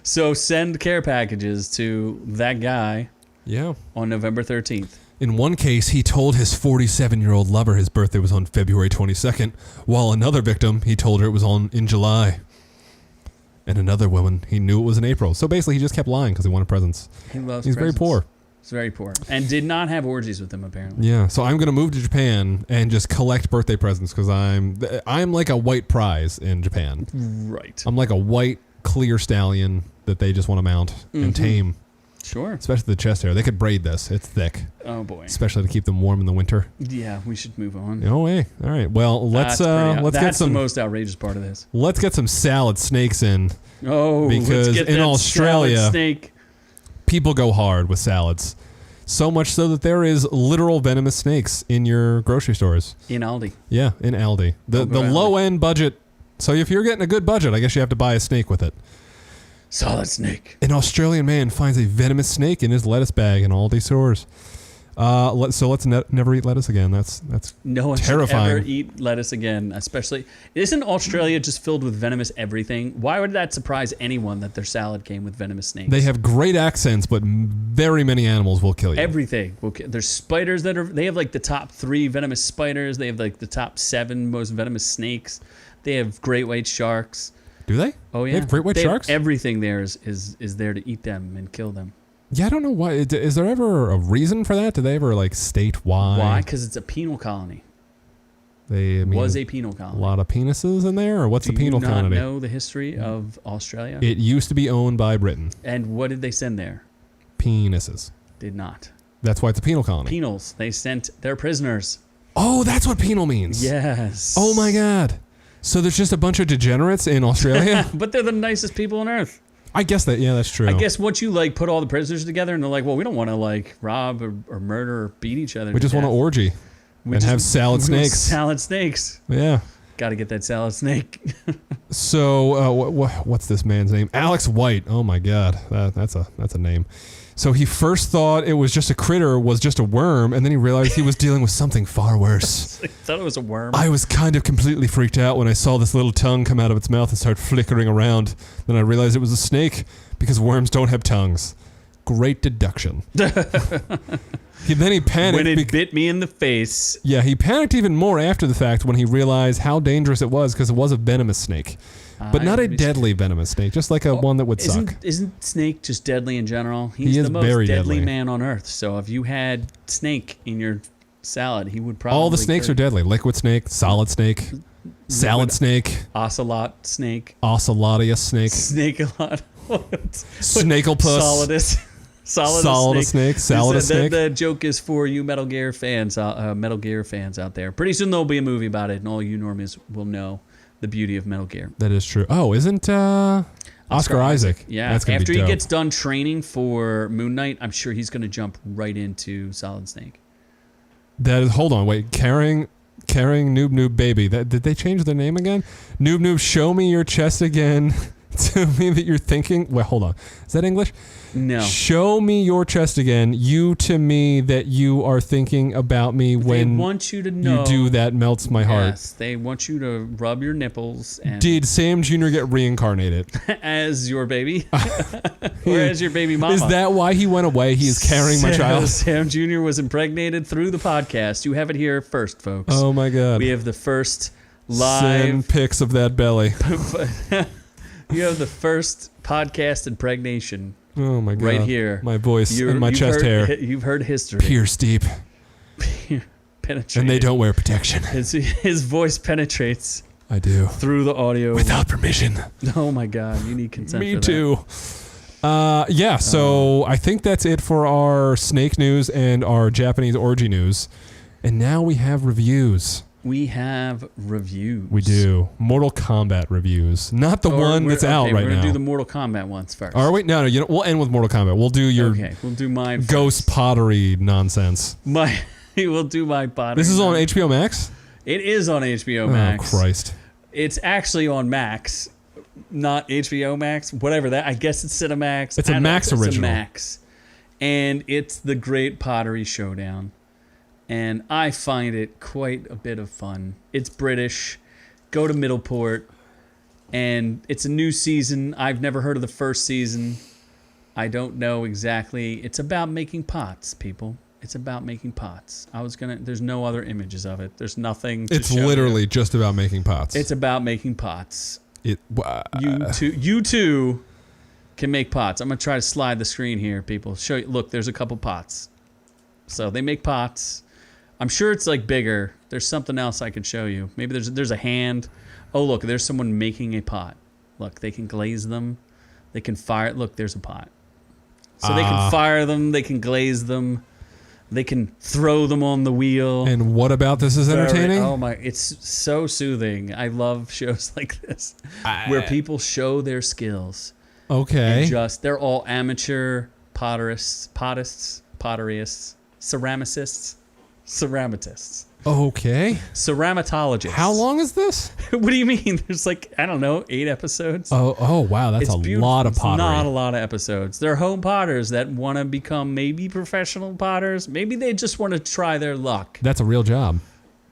So send care packages to that guy Yeah. on November 13th. In one case, he told his 47-year-old lover his birthday was on February 22nd, while another victim, he told her it was in July. And another woman, he knew it was in April. So basically, he just kept lying because he wanted presents. He loves He's presents. very poor. He's very poor. And did not have orgies with them, apparently. Yeah, so I'm going to move to Japan and just collect birthday presents because I'm like a white prize in Japan. Right. I'm like a white, clear stallion that they just want to mount and tame, Sure. especially the chest hair. They could braid this. It's thick, Oh, boy. especially to keep them warm in the winter. Yeah, we should move on. Oh, hey. All right. Well, let's get That's some the most outrageous part of this. let's get some salad snakes in. Oh, Because let's get in that Australia- salad snake. People go hard with salads. So much so that there is literal venomous snakes in your grocery stores. In Aldi. Yeah, in Aldi. The Aldi. low end budget. So if you're getting a good budget, I guess you have to buy a snake with it. Solid snake. An Australian man finds a venomous snake in his lettuce bag in Aldi stores. So let's never eat lettuce again. That's No one terrifying. should ever eat lettuce again, especially... Isn't Australia just filled with venomous everything? Why would that surprise anyone that their salad came with venomous snakes? They have great accents, but very many animals will kill you. Everything. There's spiders that are... They have like the top 3 venomous spiders. They have like the top 7 most venomous snakes. They have great white sharks. Do they? Oh, yeah. They have great white sharks? Everything there is there to eat them and kill them. Yeah, I don't know why. Is there ever a reason for that? Do they ever state why? Why? Because it's a penal colony. Was a penal a colony. lot of penises in there, or what's the penal Do you not colony? know the history of Australia? It used to be owned by Britain. And what did they send there? Penises. Did not. That's why it's a penal colony. Penals. They sent their prisoners. Oh, that's what penal means. Yes. Oh my God. So there's just a bunch of degenerates in Australia? But they're the nicest people on earth. I guess that's true. I guess once you put all the prisoners together and they're like, well, we don't want to rob or murder or beat each other. We just want to orgy and have salad snakes. Salad snakes. Yeah. Got to get that salad snake. So what's this man's name? Alex White. Oh my God, that's a name. So he first thought it was just a critter, was just a worm, and then he realized he was dealing with something far worse. I thought it was a worm. I was kind of completely freaked out when I saw this little tongue come out of its mouth and start flickering around. Then I realized it was a snake because worms don't have tongues. Great deduction. Then he panicked. When it bit me in the face. Yeah, he panicked even more after the fact when he realized how dangerous it was because it was a venomous snake. But not a deadly venomous snake, just like one that would suck. Isn't Snake just deadly in general? He's He is the most very deadly deadly. man on earth. So if you had Snake in your salad, he would probably... All the snakes are deadly. Liquid snake, solid snake, salad snake, Ocelot snake. ocelotia snake, Snake-a-lot. snakelepus. Solid snake, salad snake. The joke is for you Metal Gear fans out there. Pretty soon there'll be a movie about it, and all you normies will know the beauty of Metal Gear. That is true. Oh, isn't Oscar Isaac? Yeah. That's gonna After be he dope. gets done training for Moon Knight, I'm sure he's going to jump right into Solid Snake. That is. Hold on, wait. Carrying Noob Noob Baby. Did they change their name again? Noob Noob, show me your chest again. To me that you're thinking. Wait, hold on. Is that English? No. Show me your chest again. You to me that you are thinking about me when they want you to know. You do that melts my heart. Yes, they want you to rub your nipples. And Did Sam Jr. get reincarnated? as your baby? Or as your baby mama? Is that why he went away? He is carrying my child. Sam Jr. was impregnated through the podcast. You have it here first, folks. Oh my God. We have the first Send live... pics of that belly. You have the first podcast impregnation. Oh my God. Right here. My voice and my chest hair. You've heard history. Pierce deep. Penetrated. And they don't wear protection. His voice penetrates I do. through the audio. Without permission. Oh my God. You need consent Me for that. too. Yeah, so I think that's it for our snake news and our Japanese orgy news. And now we have reviews. We have reviews. We do. Mortal Kombat reviews. Not the one that's out right We're now. going to do the Mortal Kombat ones first. Are we? No, we'll end with Mortal Kombat. We'll do your we'll do mine first. ghost pottery nonsense. We'll do my pottery. This is on HBO Max? It is on HBO Max. Oh, Christ. It's actually on Max, not HBO Max. Whatever that. I guess it's Cinemax. It's a Max original. It's a Max. And it's the Great Pottery Showdown. And I find it quite a bit of fun. It's British. Go to Middleport. And it's a new season. I've never heard of the first season. I don't know exactly. It's about making pots, people. It's about making pots. There's no other images of it. There's nothing to It's show literally you. just about making pots. It's about making pots. You too can make pots. I'm going to try to slide the screen here, people. Show you. Look, there's a couple pots. So they make pots. I'm sure it's like bigger. There's something else I could show you. Maybe there's a hand. Oh, look, there's someone making a pot. Look, they can glaze them. They can fire. Look, there's a pot. So they can fire them. They can glaze them. They can throw them on the wheel. And what about this is entertaining? Oh my, it's so soothing. I love shows like this where people show their skills. Okay. And they're all amateur potterists, ceramicists. Okay. Ceramatologists. How long is this? What do you mean? There's 8 episodes. Oh wow, that's a lot of pottery. It's not a lot of episodes. They're home potters that want to become maybe professional potters. Maybe they just want to try their luck. That's a real job.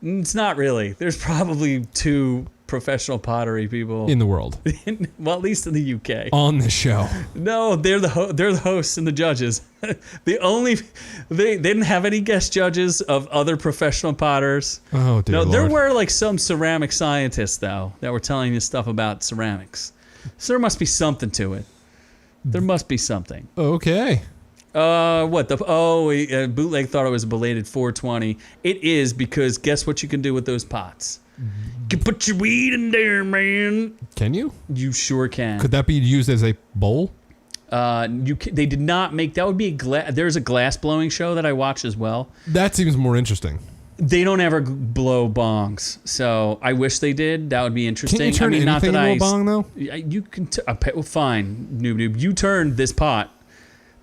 It's not really. There's probably 2 professional pottery people in the world. Well, at least in the UK. On the show. No, they're the hosts and the judges. They didn't have any guest judges of other professional potters. Oh, dear No, there Lord. were some ceramic scientists though that were telling you stuff about ceramics. So there must be something to it. There must be something. Okay. Bootleg thought it was a belated 420. It is because guess what you can do with those pots? You can put your weed in there, man. Can you? You sure can. Could that be used as a bowl? They did not make that. Would be there's a glass blowing show that I watch as well. That seems more interesting. They don't ever blow bongs, so I wish they did. That would be interesting. Can't you turn anything into a bong though? You can. Fine, noob. You turn this pot,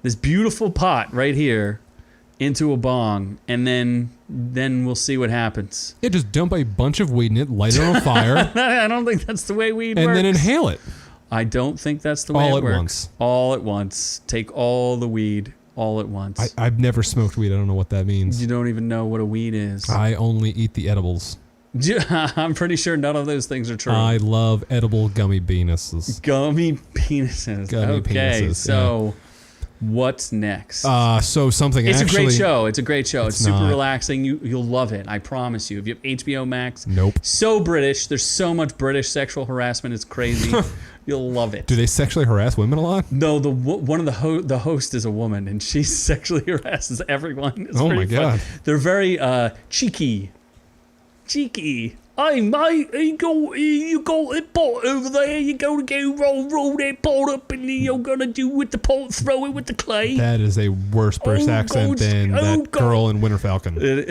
this beautiful pot right here, into a bong, and then we'll see what happens. Yeah, just dump a bunch of weed in it, light it on fire. I don't think that's the way weed and works. then inhale it. I don't think that's the way all it at works. Once. All at once. Take all the weed all at once. I've never smoked weed. I don't know what that means. You don't even know what a weed is. I only eat the edibles. I'm pretty sure none of those things are true. I love edible gummy penises. Gummy penises. Gummy okay, penises, so what's next? So something it's actually... a great show. It's a great show. It's super not. relaxing. You'll love it. I promise you. If you have HBO Max, Nope. So British. There's so much British sexual harassment. It's crazy. You'll love it. Do they sexually harass women a lot? No, one of the host is a woman, and she sexually harasses everyone. It's oh my pretty god. fun. They're very cheeky. Hey mate, you got a pot over there. You gotta go roll that pot up, and you're gonna do with the pot, throw it with the clay. That is a worse British accent than that girl in Winter Falcon.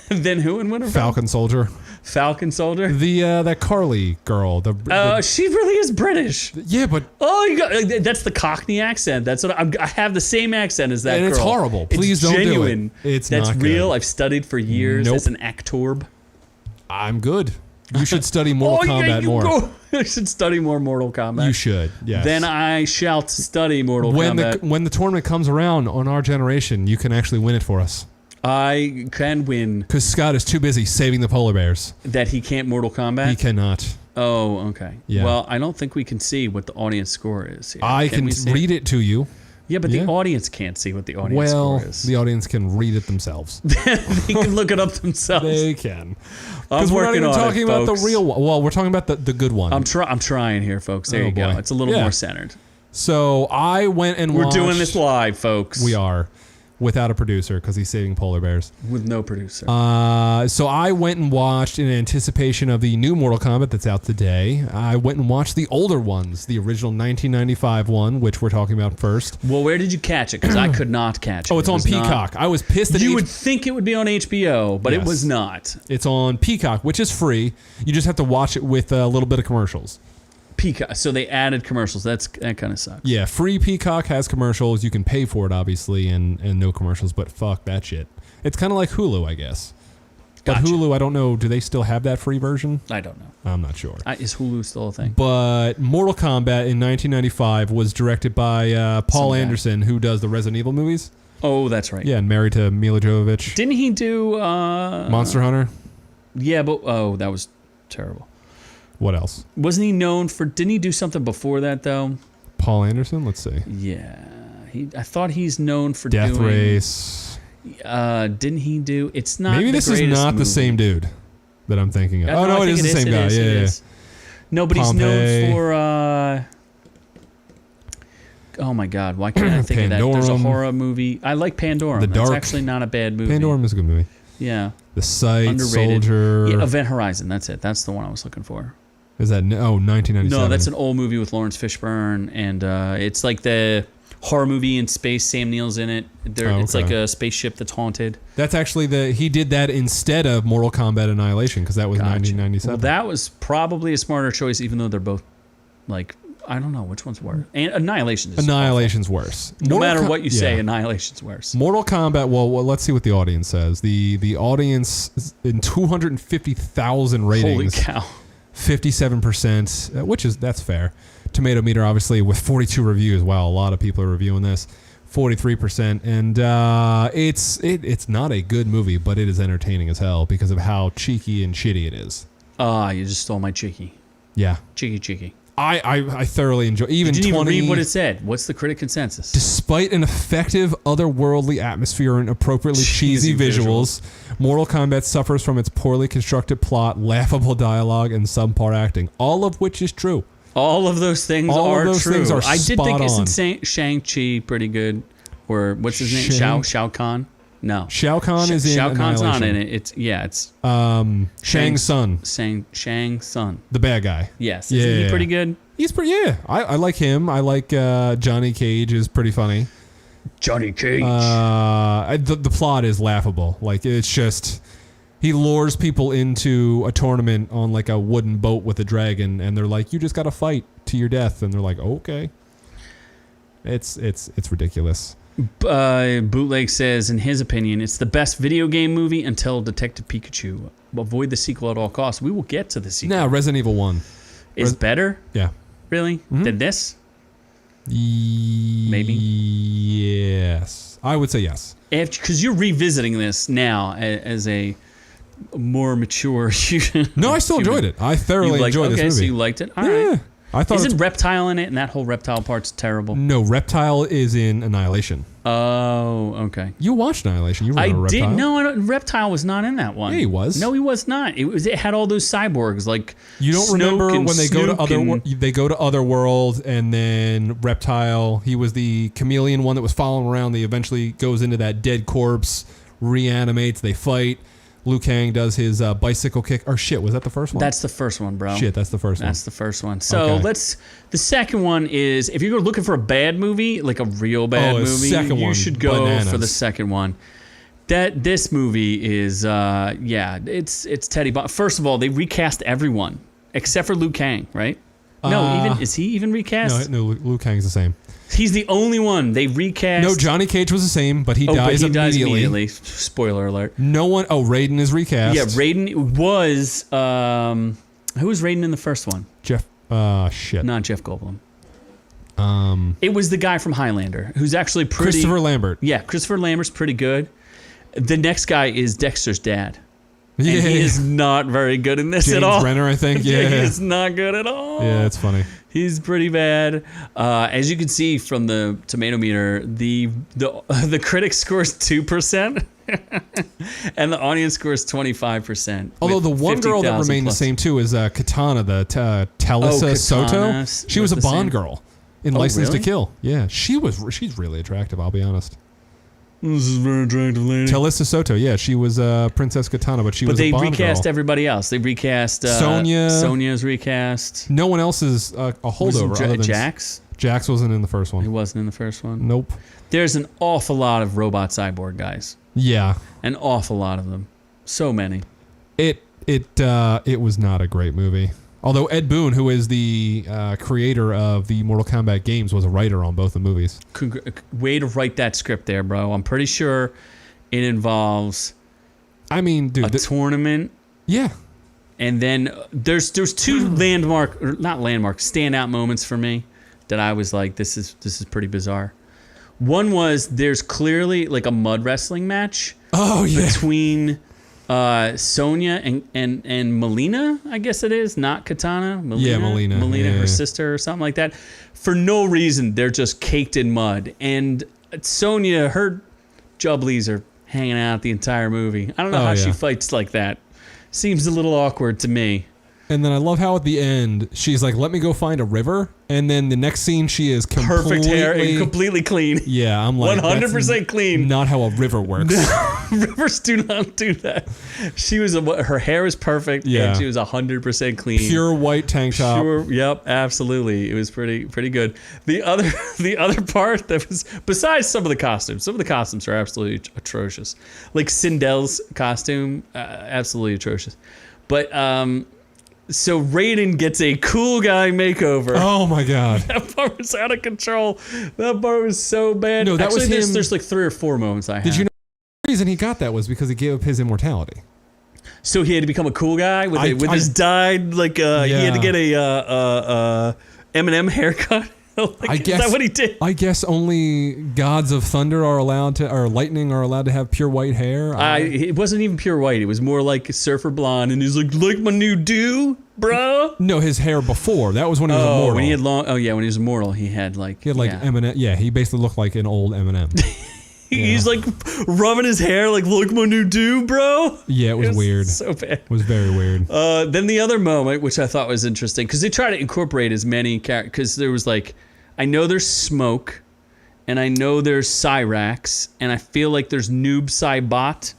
Then who in Winter Falcon Soldier? Falcon Soldier. That Carly girl. She really is British. Yeah, but that's the Cockney accent. That's what I have the same accent as that and girl. it's horrible. Please don't genuine. do it. That's not real. good. I've studied for years as an actorb. I'm good. You should study Mortal Kombat more. You should study more Mortal Kombat. You should, yes. Then I shall study Mortal Kombat. When the tournament comes around on our generation, you can actually win it for us. I can win. Because Scott is too busy saving the polar bears. That he can't Mortal Kombat? He cannot. Oh, okay. Yeah. Well, I don't think we can see what the audience score is here. I can read it to you. Yeah, but the audience can't see what the audience score is. The audience can read it themselves. They can look it up themselves. They can. Because we're not even talking about folks. the real one. Well, we're talking about the good one. I'm trying here, folks. There you go. It's a little more centered. So I went and watched... We're doing this live, folks. We are. Without a producer, because he's saving polar bears. With no producer. So I went and watched, in anticipation of the new Mortal Kombat that's out today, I went and watched the older ones, the original 1995 one, which we're talking about first. Well, where did you catch it? Because I could not catch it. Oh, it's on Peacock. I was pissed that you would think it would be on HBO, but Yes. it was not. It's on Peacock, which is free. You just have to watch it with a little bit of commercials. Peacock. So they added commercials. That kind of sucks. Yeah, free Peacock has commercials. You can pay for it, obviously, and no commercials, but fuck that shit. It's kind of like Hulu, I guess. But Gotcha. Hulu, I don't know, do they still have that free version? I don't know. I'm not sure. Is Hulu still a thing? But Mortal Kombat in 1995 was directed by Paul Anderson, who does the Resident Evil movies. Oh, that's right. Yeah, and married to Mila Jovovich. Didn't he do... Monster Hunter? Yeah, but... Oh, that was terrible. What else? Wasn't he known for... Didn't he do something before that, though? Paul Anderson? Let's see. Yeah. I thought he's known for Death doing... Race. Didn't he do... It's not Maybe this is not the same dude that I'm thinking of. Oh, no, it is the same guy. Yeah. No, but he's known for... oh, my God. Why can't I think of that? There's a horror movie. I like Pandorum. That's actually not a bad movie. Pandorum is a good movie. Yeah. The Sight, Underrated. Soldier... Yeah, Event Horizon. That's it. That's the one I was looking for. Is that... Oh, 1997. No, that's an old movie with Lawrence Fishburne, and it's like the horror movie in space. Sam Neill's in it. It's like a spaceship that's haunted. That's actually he did that instead of Mortal Kombat Annihilation, because that was 1997. Well, that was probably a smarter choice, even though they're both like... I don't know which one's worse. And Annihilation's awful. Worse. No matter what you say, Annihilation's worse. Mortal Kombat. Well, let's see what the audience says. The audience in 250,000 ratings. Holy cow! 57%, that's fair. Tomato meter, obviously, with 42 reviews. Wow, a lot of people are reviewing this. 43%, and it's not a good movie, but it is entertaining as hell because of how cheeky and shitty it is. You just stole my cheeky. Yeah, cheeky. I thoroughly enjoy. Did you even read what it said? What's the critic consensus? Despite an effective, otherworldly atmosphere and appropriately cheesy visuals, Mortal Kombat suffers from its poorly constructed plot, laughable dialogue, and subpar acting. All of which is true. All of those things are true. I did think on. Isn't Shang-Chi pretty good? Or what's his name? Shao Kahn? No. Shao Kahn is in Shao Kahn's not Annihilation. in it. It's Shang Tsung. Shang Tsung. The bad guy. Yes. Isn't he pretty good? He's pretty, yeah. I like him. I like Johnny Cage is pretty funny. Johnny Cage. The plot is laughable. Like, it's just... He lures people into a tournament on like a wooden boat with a dragon, and they're like, you just got to fight to your death. And they're like, okay. It's ridiculous. Bootleg says, in his opinion, it's the best video game movie until Detective Pikachu. Avoid the sequel at all costs. We will get to the sequel. No, Resident Evil 1. Is better? Yeah. Really? Than this? Maybe. Yes. I would say yes. Because you're revisiting this now as a more mature No, I still enjoyed it. I thoroughly enjoyed this movie. Okay, so you liked it? All right. I thought Isn't Reptile in it, and that whole Reptile part's terrible? No, Reptile is in Annihilation. Oh, okay. You watched Annihilation. You remember Reptile? I did. No, Reptile was not in that one. Yeah, he was. No, he was not. It had all those cyborgs like. You don't Snoke remember and when they go to Snook they go to other worlds, and then Reptile. He was the chameleon one that was following around. They eventually goes into that dead corpse, reanimates. They fight. Liu Kang does his bicycle kick. Or shit, was that the first one? That's the first one, bro. Shit, that's the first one. That's the first one. So the second one is, if you're looking for a bad movie, like a real bad movie, you should go for the second one. This movie is, it's Teddy Bob. First of all, they recast everyone except for Liu Kang, right? No, is he even recast? No, Liu Kang's the same. He's the only one they recast. No, Johnny Cage was the same, but he dies immediately. Spoiler alert. No one. Oh, Raiden is recast. Yeah, Raiden was. Who was Raiden in the first one? Jeff. Shit. Not Jeff Goldblum. It was the guy from Highlander, who's actually pretty. Christopher Lambert. Yeah, Christopher Lambert's pretty good. The next guy is Dexter's dad. Yeah, and he is not very good in this at all. James Renner, I think. Yeah, he is not good at all. Yeah, it's funny. He's pretty bad. As you can see from the tomato meter, the critic scores 2%, and the audience scores 25%. Although the one girl that remained the same too is Katana, the Talisa Soto. She was a Bond girl in License to Kill. Yeah, she's really attractive. I'll be honest. This is a very attractive lady. Talisa Soto, yeah, she was Princess Katana, but she was a Bond girl. But they recast everybody else. They recast Sonya. Sonya's recast. No one else is a holdover other than Jax. Jax wasn't in the first one. He wasn't in the first one. Nope. There's an awful lot of robot cyborg guys. Yeah. An awful lot of them. So many. It was not a great movie. Although Ed Boon, who is the creator of the Mortal Kombat games, was a writer on both the movies. Way to write that script there, bro. I'm pretty sure it involves a tournament. Yeah. And then there's two standout moments for me that I was like, this is pretty bizarre. One was there's clearly like a mud wrestling match between Sonya and Melina, I guess it is, not Katana. Melina, her sister or something like that. For no reason, they're just caked in mud. And Sonya, her jubblies are hanging out the entire movie. I don't know how she fights like that. Seems a little awkward to me. And then I love how at the end, she's like, let me go find a river. And then the next scene, she is perfect hair and completely clean. Yeah, I'm like, 100% clean. Not how a river works. Rivers do not do that. Her hair was perfect. Yeah. And she was 100% clean. Pure white tank top. Yep, absolutely. It was pretty good. The other part that was, besides some of the costumes are absolutely atrocious. Like Sindel's costume, absolutely atrocious. But so Raiden gets a cool guy makeover. Oh my god. That part was out of control. That part was so bad. No, that was him. There's like 3 or 4 moments I had. Did you know the reason he got that was because he gave up his immortality? So he had to become a cool guy with his dyed he had to get a Eminem haircut. I guess, is that what he did? I guess only gods of thunder are allowed to, or lightning are allowed to have pure white hair. It wasn't even pure white. It was more like surfer blonde, and he's like my new do, bro. No, his hair before. That was when he was immortal. When he had long. Oh yeah, when he was immortal, he had Eminem. Yeah, he basically looked like an old Eminem. He's like rubbing his hair, like look my new do, bro. Yeah, it was weird. So bad. It was very weird. Then the other moment, which I thought was interesting, because they try to incorporate as many characters. Because there was like, I know there's Smoke, and I know there's Cyrax, and I feel like there's Noob Saibot,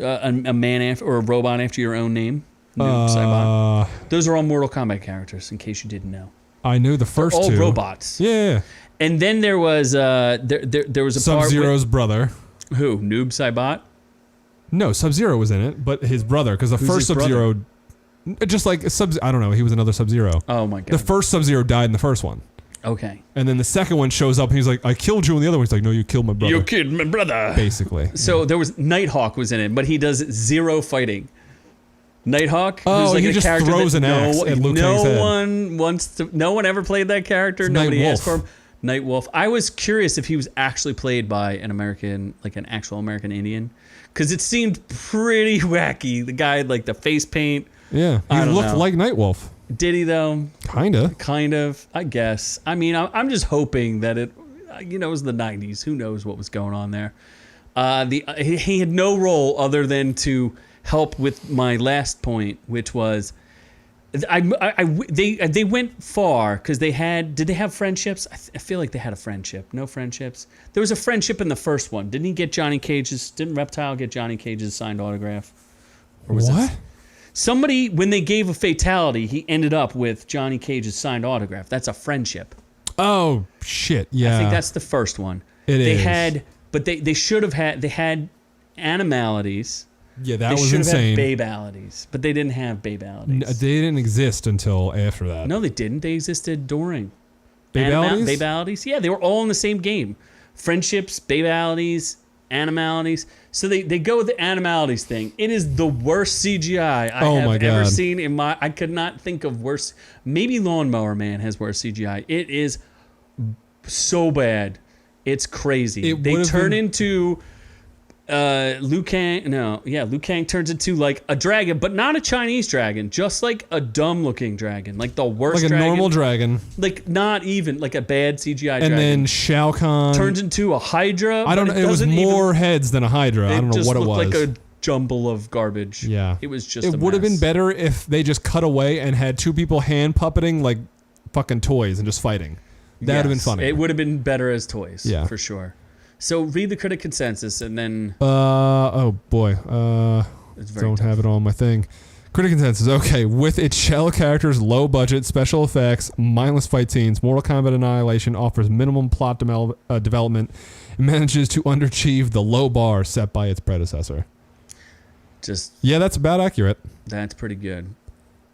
a man or a robot after your own name. Noob Saibot. Those are all Mortal Kombat characters, in case you didn't know. I knew the first all two. All robots. Yeah. And then there was there was a Sub-Zero's brother. Who? Noob Saibot? No, Sub-Zero was in it, but his brother, because the first Sub-Zero, just like I don't know, he was another Sub-Zero. Oh my god. The first Sub-Zero died in the first one. Okay. And then the second one shows up and he's like, I killed you. And the other one's like, no, you killed my brother. You killed my brother. Basically. So there was Nighthawk was in it, but he does zero fighting. Nighthawk, who's like he just throws an axe at Liu Kang's head. No one ever played that character. It's Nobody Night asked for him. Nightwolf. I was curious if he was actually played by an American, like an actual American Indian, because it seemed pretty wacky. The guy had like the face paint. Yeah, he looked like Nightwolf. Did he though? Kind of, I guess. I mean, I'm just hoping that it, it was the 90s. Who knows what was going on there? He had no role other than to help with my last point, which was, they went far because did they have friendships? I feel like they had a friendship. No friendships. There was a friendship in the first one. Didn't Reptile get Johnny Cage's signed autograph? Or was what? Somebody, when they gave a fatality, he ended up with Johnny Cage's signed autograph. That's a friendship. Oh, shit. Yeah. I think that's the first one. They should have had, they had animalities. Yeah, that was insane. They should have had babalities, but they didn't have babalities. They didn't exist until after that. No, they didn't. They existed during. Babalities? Babalities? Yeah, they were all in the same game. Friendships, babalities, animalities. So they go with the animalities thing. It is the worst CGI I have ever seen in my... I could not think of worse... Maybe Lawnmower Man has worse CGI. It is so bad. It's crazy. They turn into... Liu Kang turns into like a dragon, but not a Chinese dragon, just like a dumb looking dragon, like the worst dragon. Like a normal dragon. Like not even like a bad CGI dragon. And then Shao Kahn turns into a Hydra. I don't know. It was more heads than a Hydra. I don't know what it was. It just looked like a jumble of garbage. Yeah. It was just It would have been better if they just cut away and had two people hand puppeting like fucking toys and just fighting. That would have been funny. It would have been better as toys. Yeah. For sure. So read the critic consensus and then... oh boy. Don't have it on my thing. Critic consensus. Okay. With its shell characters, low budget, special effects, mindless fight scenes, Mortal Kombat Annihilation offers minimum plot development and manages to underachieve the low bar set by its predecessor. Yeah, that's about accurate. That's pretty good.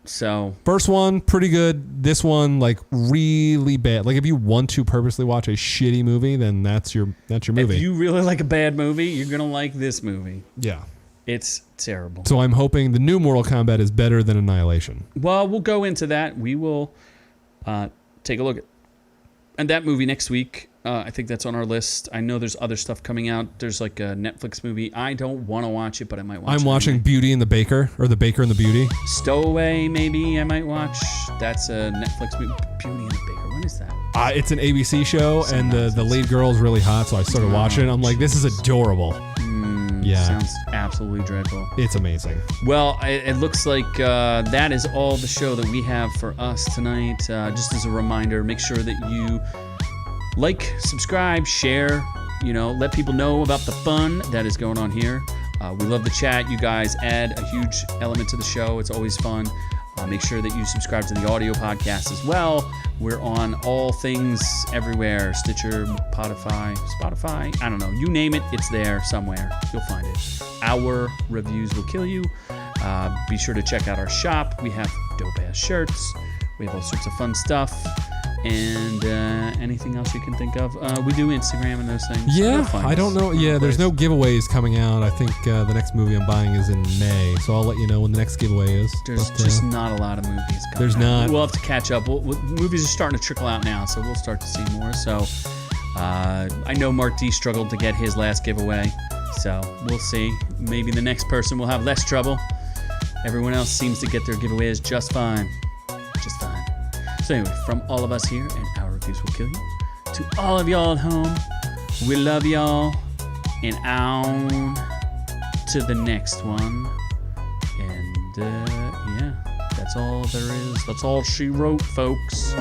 So first one, pretty good. This one, like really bad. Like if you want to purposely watch a shitty movie, then that's your movie. If you really like a bad movie, you're gonna like this movie. Yeah, it's terrible. So I'm hoping the new Mortal Kombat is better than Annihilation. Well, we'll go into that. We will take a look at that movie next week. I think that's on our list. I know there's other stuff coming out. There's like a Netflix movie. I don't want to watch it, but I might watch it. I'm watching Beauty and the Baker, or The Baker and the Beauty. Stowaway, maybe I might watch. That's a Netflix movie. Beauty and the Baker. When is that? It's an ABC show, and the lead girl is really hot, so I started watching it. I'm like, this is adorable. Yeah. Sounds absolutely dreadful. It's amazing. Well, it looks like that is all the show that we have for us tonight. Just as a reminder, make sure that you like, subscribe, share, let people know about the fun that is going on here. We love the chat. You guys add a huge element to the show. It's always fun. Make sure that you subscribe to the audio podcast as well. We're on all things everywhere. Stitcher, Spotify. I don't know. You name it, it's there somewhere. You'll find it. Our reviews will kill you. Be sure to check out our shop. We have dope-ass shirts. We have all sorts of fun stuff. And anything else you can think of. We do Instagram and those things. Yeah, I don't know. Yeah, there's no giveaways coming out. I think the next movie I'm buying is in May, so I'll let you know when the next giveaway is. There's just not a lot of movies coming There's not. We'll have to catch up. Movies are starting to trickle out now, so we'll start to see more. So I know Mark D struggled to get his last giveaway, so we'll see. Maybe the next person will have less trouble. Everyone else seems to get their giveaways just fine. Just fine. So anyway, from all of us here and Our Reviews Will Kill You, to all of y'all at home, we love y'all, and on to the next one. And yeah, that's all there is. That's all she wrote, folks.